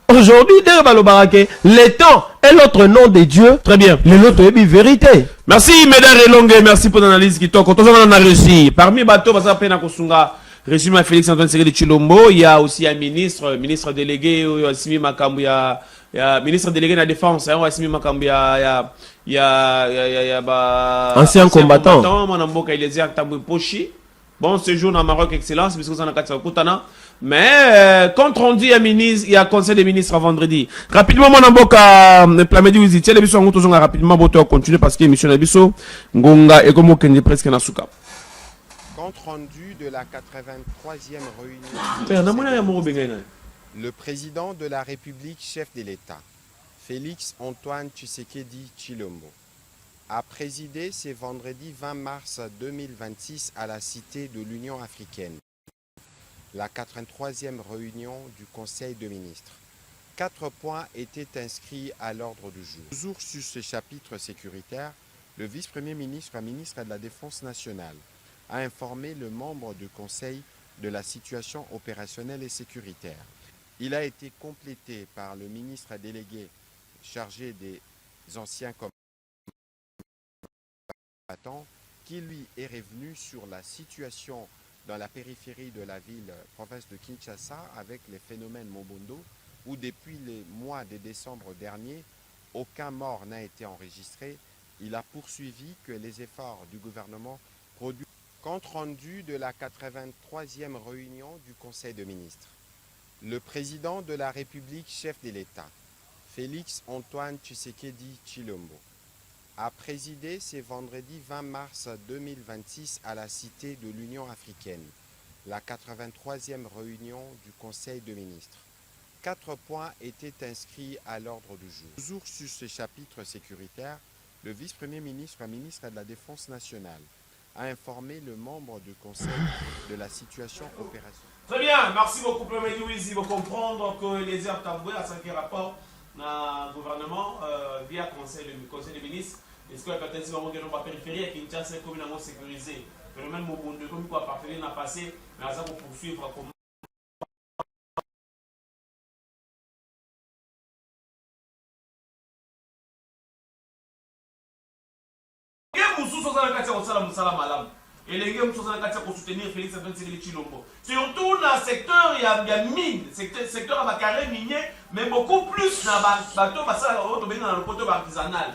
de balobarake le temps est l'autre nom de Dieu. Très bien. L'autre est vérité. Merci mesdames et longues, merci pour l'analyse qui toque. On a réussi. Parmi les bateaux, parce que Kosunga résumé à Félix Antoine Tshisekedi Tshilombo, il y a aussi un ministre délégué, Simi Makambu, il y a ministre délégué de la défense, Simi Makambu, il y a ancien combattant. Mon amboka il est Tambu Pochi. Bon séjour dans Maroc excellence, parce que ça n'a qu'à Kutana. Mais quand on dit il y a conseil des ministres vendredi. Rapidement mon amboka Plamedi Wizi, tiens les biso en gros rapidement on continue parce que émission biso ngonga et comme kende presque na suka. Compte rendu de la 83e réunion. Le président de la République, chef de l'État, Félix Antoine Tshisekedi Tshilombo, a présidé ce vendredi 20 mars 2026 à la Cité de l'Union africaine, la 83e réunion du Conseil de ministres. 4 points étaient inscrits à l'ordre du jour. Toujours sur ce chapitre sécuritaire, le vice-premier ministre, ministre de la Défense nationale, a informé le membre du Conseil de la situation opérationnelle et sécuritaire. Il a été complété par le ministre délégué chargé des anciens combattants qui lui est revenu sur la situation dans la périphérie de la ville province de Kinshasa avec les phénomènes Mobondo où depuis le mois de décembre dernier, aucun mort n'a été enregistré. Il a poursuivi que les efforts du gouvernement produisent. Compte rendu de la 83e réunion du Conseil de ministres. Le président de la République, chef de l'État, Félix Antoine Tshisekedi Tshilombo, a présidé ce vendredi 20 mars 2026 à la Cité de l'Union africaine, la 83e réunion du Conseil de ministres. 4 points étaient inscrits à l'ordre du jour. Toujours sur ce chapitre sécuritaire, le vice-premier ministre et ministre de la Défense nationale a informé le membre du Conseil de la situation opérationnelle. Très bien, merci beaucoup, Premier Louis. Il faut comprendre que les heures tambouées à 5 rapports dans le gouvernement via Conseil des ministres. Est-ce que la peut-être si on périphérie qui est une commune sécurisée, le même moment de comme quoi partenaire n'a passé, mais ça pour poursuivre comme soutenir Félix Antoine Tshisekedi Tshilombo. Surtout dans le secteur, il y a mine, secteur à carré minier, mais beaucoup plus dans le bateau dans le côté artisanal.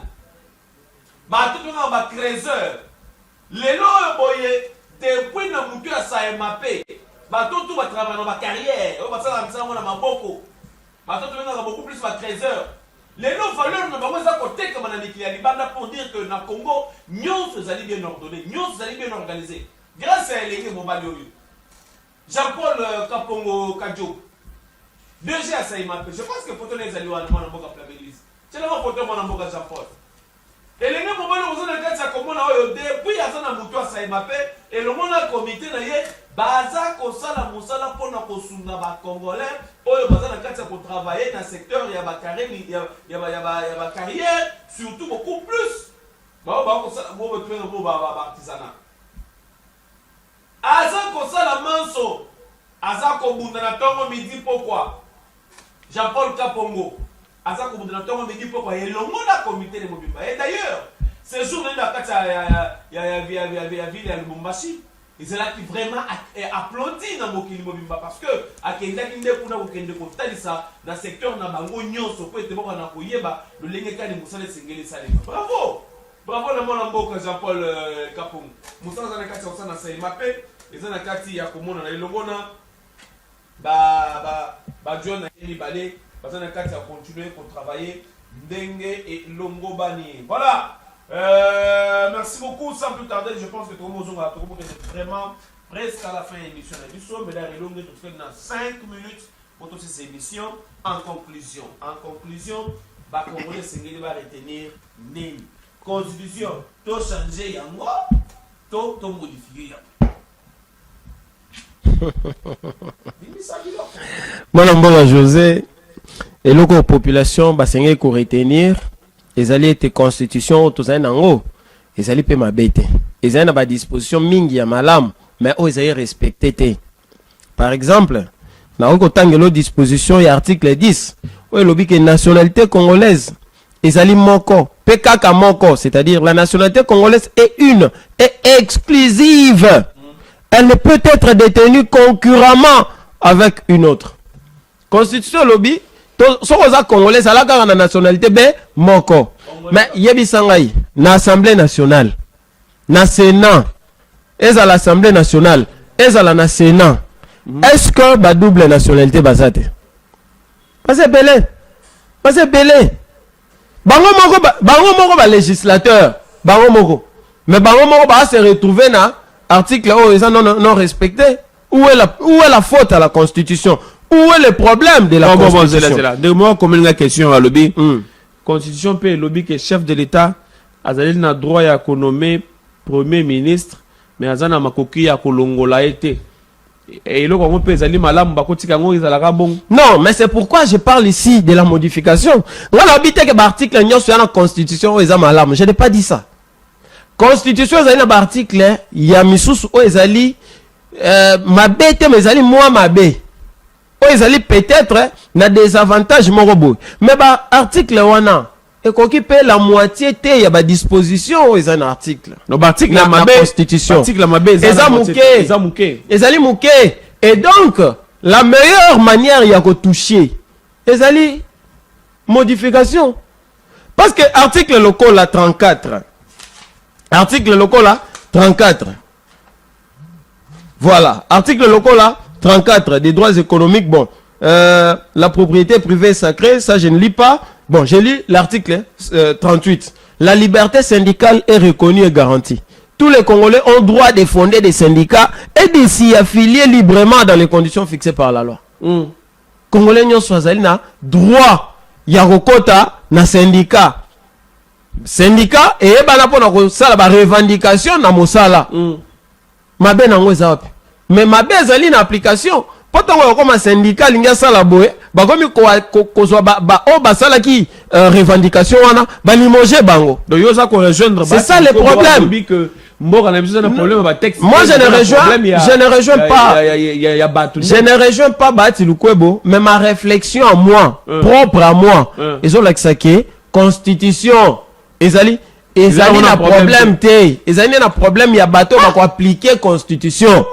Bateau dans le creuseur. Les lois, depuis que nous avons ça MAP, bateau tout va travailler dans la carrière, on va faire beaucoup plus de creuseur. Les lois valeurs ne vont pas côté comme on a dit pour dire que dans le Congo, nous sommes bien ordonnés, nous sommes bien organisés. Grâce à l'Église Mobalioyo, Jean-Paul Kapongo Kadjo, 2G à Saïmapé, je pense que photo les alliés à Mboka Plabelis. C'est la photo de Mboka Jean-Paul. Et l'Église Mobalioyo, vous avez dit comment depuis Azana Moutou à Saïmapé, et le monde a comité d'ailleurs, Baza Kosala Moussala pour nous Kosuna Congolais, Oyo Baza Nakatsa pour travailler dans le secteur, il y a carrière, surtout beaucoup plus. Bah, artisanat. Aza kosala manso, aza kobunda na tongo midi pourquoi? Jean-Paul Kapongo, aza kobunda na tongo midi pourquoi? Et le monde a comité de Mobimba. Et d'ailleurs, ce jour là, il y a ville à Lubumbashi, et c'est là qui vraiment applaudit dans Mokili Mobimba parce que à Kenda Kinde kuna ukende kotalisa dans secteur na bango nyonso ko ete boko na koyeba le lengeka de Moussa Sengeli Salima. Bravo. Bravo na mwana mboka Jean-Paul Kapongo. Moussa za nakati ya sana Saïmapé, eza nakati ya komona na ilongona ba John na Libale, baza nakati ya continuer pour travailler ndenge et longo bani. Voilà. Merci beaucoup, sans plus tarder, je pense que tout le monde est vraiment presque à la fin de l'émission. Mais là, il est tout fait dans 5 minutes pour toutes ces émissions. En conclusion, bah, Congolais Sengeli va retenir Nini. Constitution, tout changer yango, tout modifier Moi, Mboka José, et la population, bah, Sengeli pour retenir. Les alliés étaient constitution, tous les gens, les alliés peuvent m'abaisser. Les alliés n'ont disposition mingi ya malam, mais ils alliés respecter. Par exemple, dans le disposition, il y a l'article 10, où il y a une nationalité congolaise. Les alliés moko, PKK moko, c'est-à-dire la nationalité congolaise est une, est exclusive. Elle ne peut être détenue concurremment avec une autre. Constitution lobby. So oza congolais ala kaka na nationalité be moko mais yebisangai na assemblée nationale na sénat eza l'assemblée nationale eza la na sénat est-ce que ba double nationalité bazate parce belé bango moko ba législateur bango moko mais bango moko ba se retrouver na article oh eza non respecté où est la faute à la constitution. Où est le problème de la constitution? C'est là. De moi, comme une question à lobby. Constitution peut lobby que chef de l'État a le droit à nommer premier ministre, mais azana makoki ya kolongola été. Et là, on peut aller malam bakoti kango izalaka bon. Non, mais c'est pourquoi je parle ici de la modification. On a habité que l'article n'y a sur la constitution ou malam. Je n'ai pas dit ça. Constitution ezali na article il y a misusu o ezali mabete mais ezali moi mabe. ils allaient peut-être na des avantages morobo. Mais bah article wana et qu'on qui paie la moitié il y a ba disposition ils un article. No article la constitution. Article ils allaient mouké. Et donc la meilleure manière il y a que toucher ils allaient modification. Parce que article local la 34. Article local là 34. Voilà, article local là 34 des droits économiques. Bon, la propriété privée sacrée, ça je ne lis pas. Bon, j'ai lu l'article 38. La liberté syndicale est reconnue et garantie. Tous les Congolais ont droit de fonder des syndicats et de s'y affilier librement dans les conditions fixées par la loi. Congolais n'ont pas droit ya kokota na syndicat. Syndicat et bana pona ko sala ba revendication na mosala. Mabe na ngwe zapi. Mais mabe zali na application. Pourtant comme un syndicat linga sala boye, ba komi ko zo ba o ba sala ki revendication wana ba limoger bango. Donc yo ça ko rejoindre. C'est ça le problème. Moi je ne rejoins pas Bahati Lukwebo, mais ma réflexion à moi, propre à moi, ils ont l'accès constitution, ils ont un problème, ils ont un problème, il y a bateau pour appliquer constitution.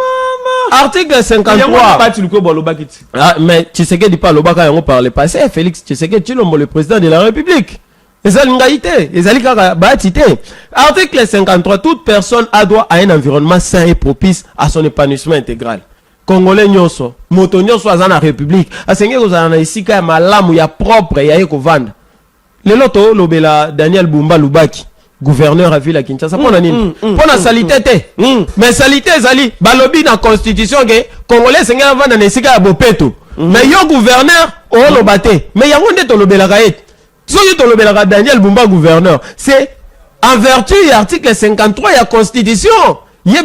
Article 53. Ah, mais tu sais que dit pas le baka on parle passé, Félix, tu sais que tu es le président de la République. Article 53, toute personne a droit à un environnement sain et propice à son épanouissement intégral. Congolais nyonso, moto nyonso azana na République, asenge kozana na isika ya malamu ya propre ya yeko vanda. Lelo to lobela Daniel Bumba Lubaki, gouverneur à ville à Kinshasa, pona nini? Pona salité te. Mais salité ezali balobi na constitution ke Congolais senge vanda na isika ya bopeto. Mais yo gouverneur o lobate. Mais yango nde to lobela kaet. Si tu Daniel Bumba gouverneur, c'est en vertu de l'article 53 de la Constitution. Il y a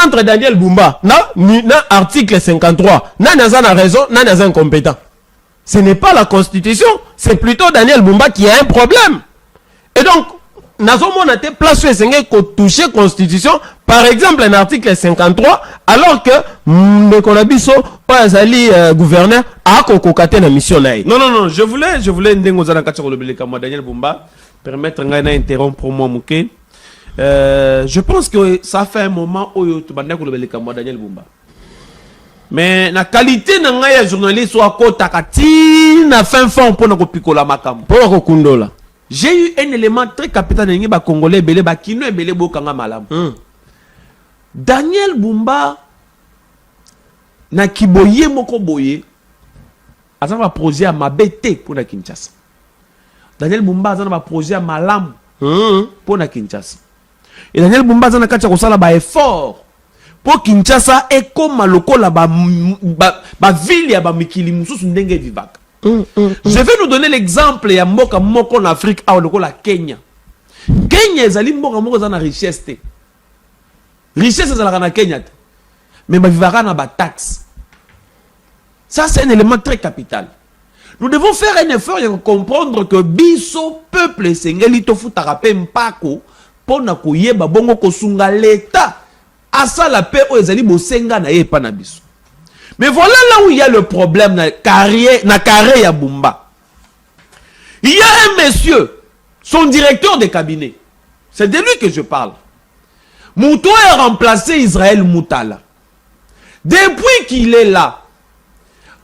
entre Daniel Bumba, na article 53, na raison, na incompétent. Ce n'est pas la Constitution, c'est plutôt Daniel Bumba qui a un problème. Et donc, nous a été placé pour toucher la Constitution, par exemple, un article 53, alors que le Konabiso, gouverneur, a cocoté la mission. Non, je voulais Daniel Bumba, permettre d'interrompre pour moi, Mouké. Je pense que ça fait un moment où tu as Daniel Bumba. Mais la qualité de journaliste soit côté na fin fond pour nous picoler makam. Pour nous kundola. J'ai eu un élément très capital de l'État congolais, belé ba kino et belé bokanga malam. Daniel Bumba na kiboye moko boye azana ba projet à mabete pour na Kinshasa. Daniel Bumba azana ba projet à malam pour na Kinshasa. Et Daniel Bumba azana kacha ko sala ba effort pour Kinshasa et comme lokola ba ville ya ba mikili mususu ndenge vivaka. Je vais nous donner l'exemple ya mboka moko en Afrique a lokola Kenya. Kenya ezali mboka moko za na richesse te. Richesse ezalaka na Kenya te. Mais ba vivaka na ba taxe. Ça c'est un élément très capital. Nous devons faire un effort de comprendre que biso peuple sengeli to futaka pe mpako pona koyeba bongo kosunga l'état asa la paix o ezali bosenga na ye pa na biso. Mais voilà là où il y a le problème na carré ya Bumba. Il y a un monsieur, son directeur de cabinet. C'est de lui que je parle. Mouto a remplacé Israël Moutala. Depuis qu'il est là,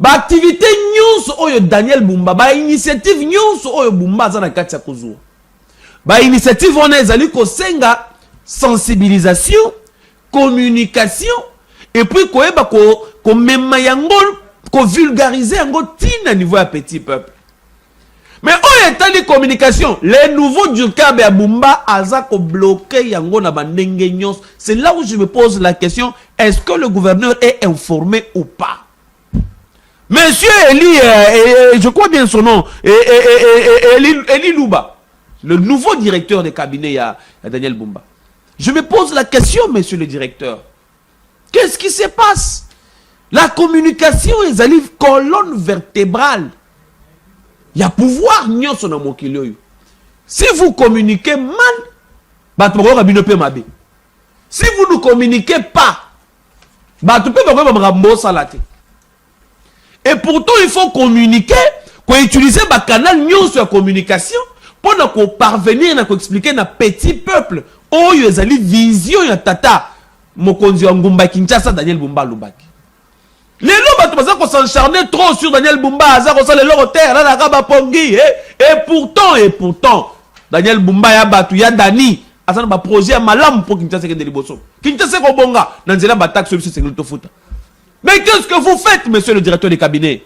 ba activité news oyo Daniel Bumba, ba initiative news oyo Bumba za na kati ya kozua. Ba initiative on ezali ko senga sensibilisation, communication et puis koyeba ko mema yango ko vulgariser yango tina niveau ya petit peuple. Mais oyo etali communication, les nouveaux du Kabe ya Bumba aza ko bloquer yango na bandenge nyos. C'est là où je me pose la question, est-ce que le gouverneur est informé ou pas? Monsieur Eli, je crois bien son nom, Eli Louba, le nouveau directeur de cabinet à Daniel Bumba. Je me pose la question, monsieur le directeur. Qu'est-ce qui se passe? La communication est une colonne vertébrale. Il y a pouvoir. Si vous communiquez mal, si vous ne communiquez pas, Et pourtant, il faut communiquer, qu'on utiliser le canal news sur la communication pour nous parvenir à expliquer à petit peuple. Oh, il y a une vision ya tata. Mokonzi wa Ngumba Kinshasa, Daniel Bumba Lubaki. Les gens s'encharner trop sur Daniel Bumba, les lorotaires, là, la pongi. Et pourtant, Daniel Bumba ya batu ya Dani. Asa na projet ya malam pour Kinshasa ke deliboso. Kinshasa ko bonga, nanzela ba taxe sur sécurité foot. Mais qu'est-ce que vous faites, monsieur le directeur du cabinet?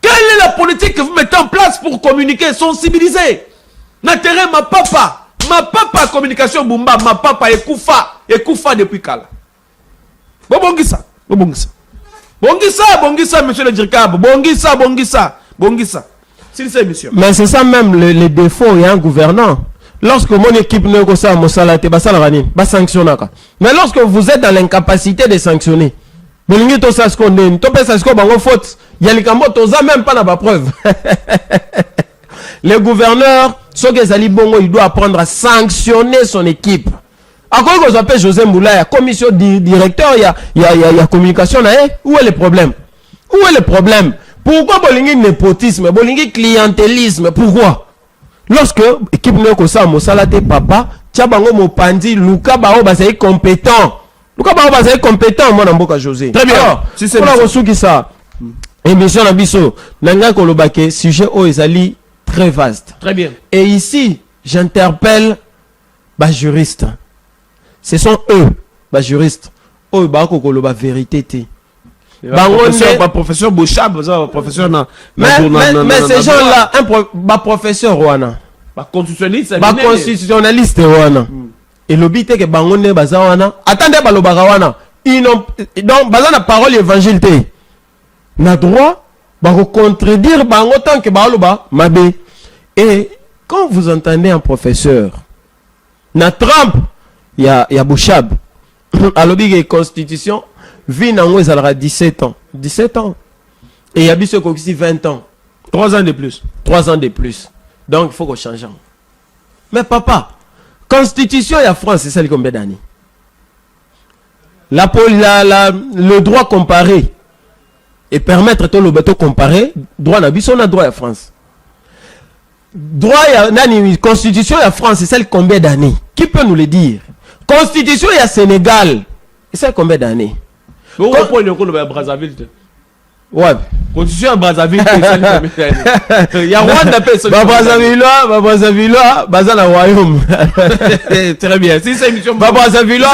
Quelle est la politique que vous mettez en place pour communiquer, sensibiliser? N'intérêt ma papa communication Bumba, ma papa Ekoufa depuis Kala. Bongisa. Bongisa, monsieur le directeur. Bongisa. S'il c'est monsieur. Mais c'est ça même les défauts et un gouvernant. Lorsque mon équipe ne ko sa mosalate basala rani, ba sanctionnaka. Mais lorsque vous êtes dans l'incapacité de sanctionner, bolingi to sa skondeni, to pesa sko bango faute, yalikambo toza même pas na ba preuve. Le gouverneur, ce que Zali Bongo, il doit apprendre à sanctionner son équipe. À quoi qu'on appelle José Mboulaya, commission directeur, il y a communication là, où est le problème? Pourquoi bolingi népotisme, bolingi clientélisme? Pourquoi? Lorsque équipe ne ko sa mosalate papa, Tchabango Mopandi, Luka Bao Bazaï compétent. Moi Namboka José. Très bien. Alors, si c'est ça. Émission Nabiso, Nanga Kolobake, sujet o ezali très vaste. Très bien. Et ici, j'interpelle les juristes. Ce sont eux, les juristes. Eux, ils vérité. Professeur Bouchab, professeur mais ces gens-là, un professeur Rwanda. Constitutionnaliste Rwanda. Et l'obité que Bangonde Bazawana. Attendez, Balobarawana. Donc, Bazana parole évangile. Na droit, contredire autant que Baloba, Mabé. Et quand vous entendez un professeur, na Trump, il y a Bouchab, à l'objet constitution, vie n'en est 17 ans. 17 ans. Et il y a Bissot aussi 20 ans. 3 ans de plus. 3 ans de plus. Donc il faut qu'on change. Mais papa, constitution et la France, c'est celle combien d'années? Le droit comparé et permettre tout le bateau comparer, droit na Bissot, on a droit à France. Droit à constitution et la France, c'est celle combien d'années? Qui peut nous le dire? Constitution et à Sénégal, c'est celle combien d'années? Brazzaville. Ouais. Constitution à Brazzaville. Il y a Rwanda Brazzaville, Bazana Royaume. Très bien. Si c'est mission Brazzaville,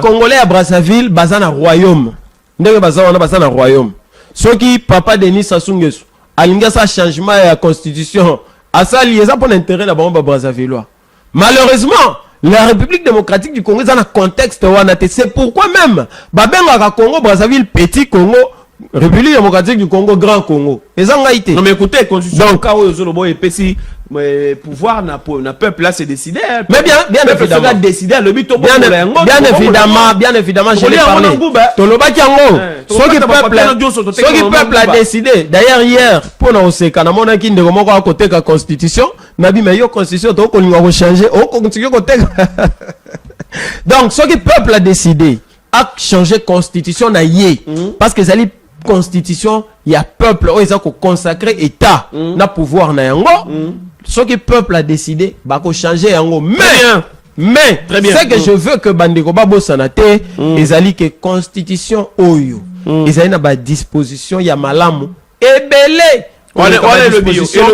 Congolais à Brazzaville, Bazana Royaume. Ndenge Bazana Royaume. Ceux qui papa Denis Sassou Nguesso, alinga sa changement à la constitution, à ça lié ça pour l'intérêt de la Brazzaville. Malheureusement, la République démocratique du Congo est dans un contexte wanate. C'est pourquoi même Babenga Congo, Brazzaville, Petit Congo, République démocratique du Congo, Grand Congo. Et ça non mais écoutez, constitution donc quand Zolobo et Pessi pouvoir n'a peuple là c'est décidé. Mais bien évidemment décider le but bien évidemment je l'ai parlé. Toloba Kiango. Ce qui peuple a décidé. D'ailleurs hier pour nous c'est quand on a qui ne remonte à côté de la constitution, nabi meilleure constitution donc on va changer au continue côté. Donc ce qui peuple a décidé a changé constitution na yé parce que ça constitution il y a peuple où ils ont consacré état na pouvoir na yango ce que peuple a décidé bah ko changer yango mais c'est que je veux que bandeko babo sanate ezali que constitution oyo ezali na ba disposition ya malamu ebele le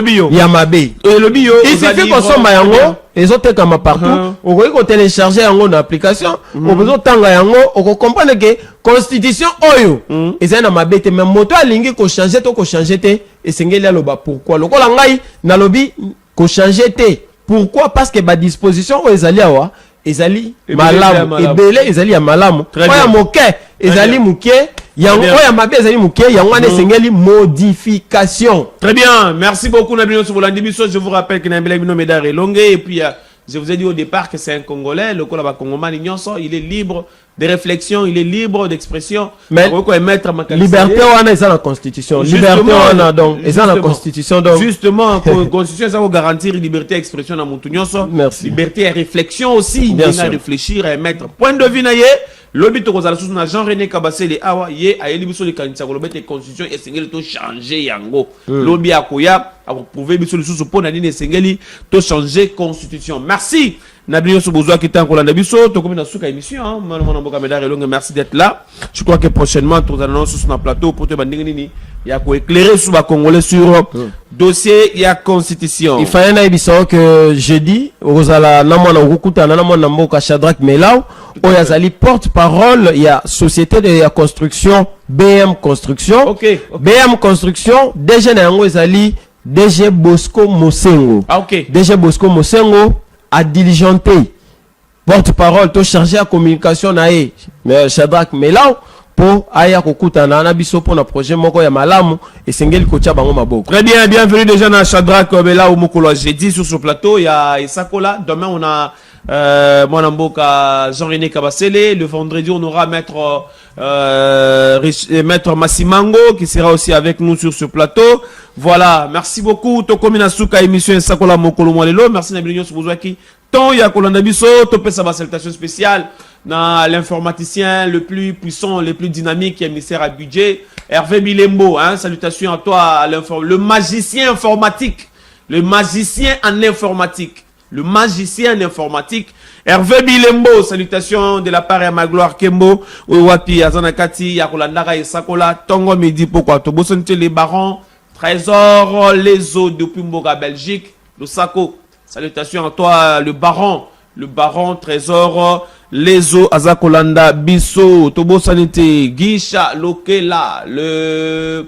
bio ya mabe le bio il suffit qu'on somba yango les autres comme partout on peut télécharger yango dans application on peut tanga yango on comprendre que constitution oyo ezali na mabe te mais moto alingi ko changer te et sengeli aloba pourquoi lokola ngai na lobi ko changer te pourquoi parce que ba disposition oyo ezali awa ezali malamu ebele ezali ya malamu oya moke ezali muke yango oya mabe ezali muke yango ane sengeli modification. Très bien, merci beaucoup Nabino Souvolandibiso. Je vous rappelle que Nabila Bino Médard est longue et puis je vous ai dit au départ que c'est un Congolais, le Kolaba Congomani Nyonso, il est libre de réflexion, il est libre d'expression. Mais liberté on a dans la constitution. Liberté on a donc dans la constitution donc. Justement, constitution ça va garantir liberté d'expression dans mon Nyonso. Merci. Liberté de réflexion aussi, de réfléchir et mettre point de vue naïe. lobi to kozala susu na Jean-René Kabasele awa ye ayeli biso le kanisa ko lobete constitution esengeli to changer yango lobi akoya prouver biso le susu pona nini esengeli to changer constitution. Merci Nabino Sobozoa qui est en Kolanda Biso, to comme na suka émission hein, mon mboka medare longue, merci d'être là. Je crois que prochainement tu annonces sur un plateau pour te bandinga nini ya ko éclairer sur ba congolais sur dossier ya constitution. Il fallait na ibiso que jeudi ozala na mwana okukuta na mwana mboka Shadrack Melaw oyazali porte-parole ya société de la construction BM Construction. Okay. BM Construction DG na yango ezali DG Bosco Mosengo. Ah OK. DG Bosco Mosengo a diligenté porte-parole to chargé à communication na mais Shadrack Melaw pour aya kokuta na biso pour na projet moko ya malamu et sengeli kocha bango maboko. Très bien, bienvenue déjà dans Shadrack Melaw mokolo jeudi sur ce plateau. Il y a Isakola. Demain on a Mwanamboka Jean-René Kabasele. Le vendredi on aura maître Massimango qui sera aussi avec nous sur ce plateau. Voilà, merci beaucoup. Toko Minasuka émission Isakola mokolo mwalelo. Merci Nabilinyo Sobozwaki. Ton ya kolanda biso topé sa salutation spéciale na l'informaticien le plus puissant, le plus dynamique, émissaire à budget, Hervé Bilembo, hein, salutations à toi, le magicien informatique, le magicien en informatique, le magicien en informatique, Hervé Bilembo, salutations de la part de Magloire Kembo, Ouapi, Azanakati, Yakolandara et Sakola, Tongo Midi, pourquoi Tobosonte les barons, Trésor, les eaux depuis Mboga Belgique, le Sako, salutations à toi, le baron, Trésor, Lezo Azakolanda Biso Tobo Sanité Guicha Lokela le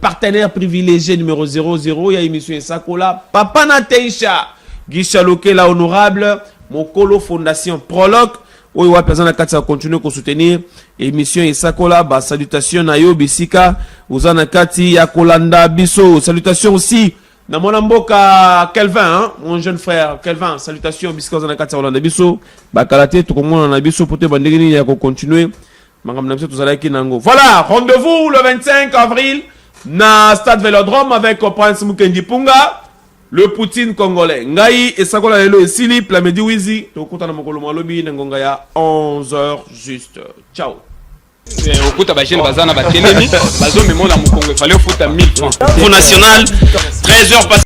partenaire privilégié numéro 00 il y a émission Sakola Papa Nateisha Guicha Lokela honorable Mokolo Fondation Prologue oui ouais personne à 4 continuer à soutenir émission Sakola ba salutations Nayo Bisika Uzana Kati Yakolanda Biso salutations aussi na mon mboka Kelvin, hein, mon jeune frère Kelvin, salutations biscuits dans la carte Hollande biso, bakalate tout comme on a biso pour te bandegini ya continuer. Mangam namse tout ça nango. Voilà, rendez-vous le 25 avril na Stade Vélodrome avec Prince Mukendi Punga, le Poutine congolais. Ngai et Sakola lelo et Silip la medi wizi, to kuta na mokolo malobi ngonga ya 11h juste. Ciao. Okuta bajene bazana batelemi bazo memona mukongo fallait futa 1000 francs. National 13h passé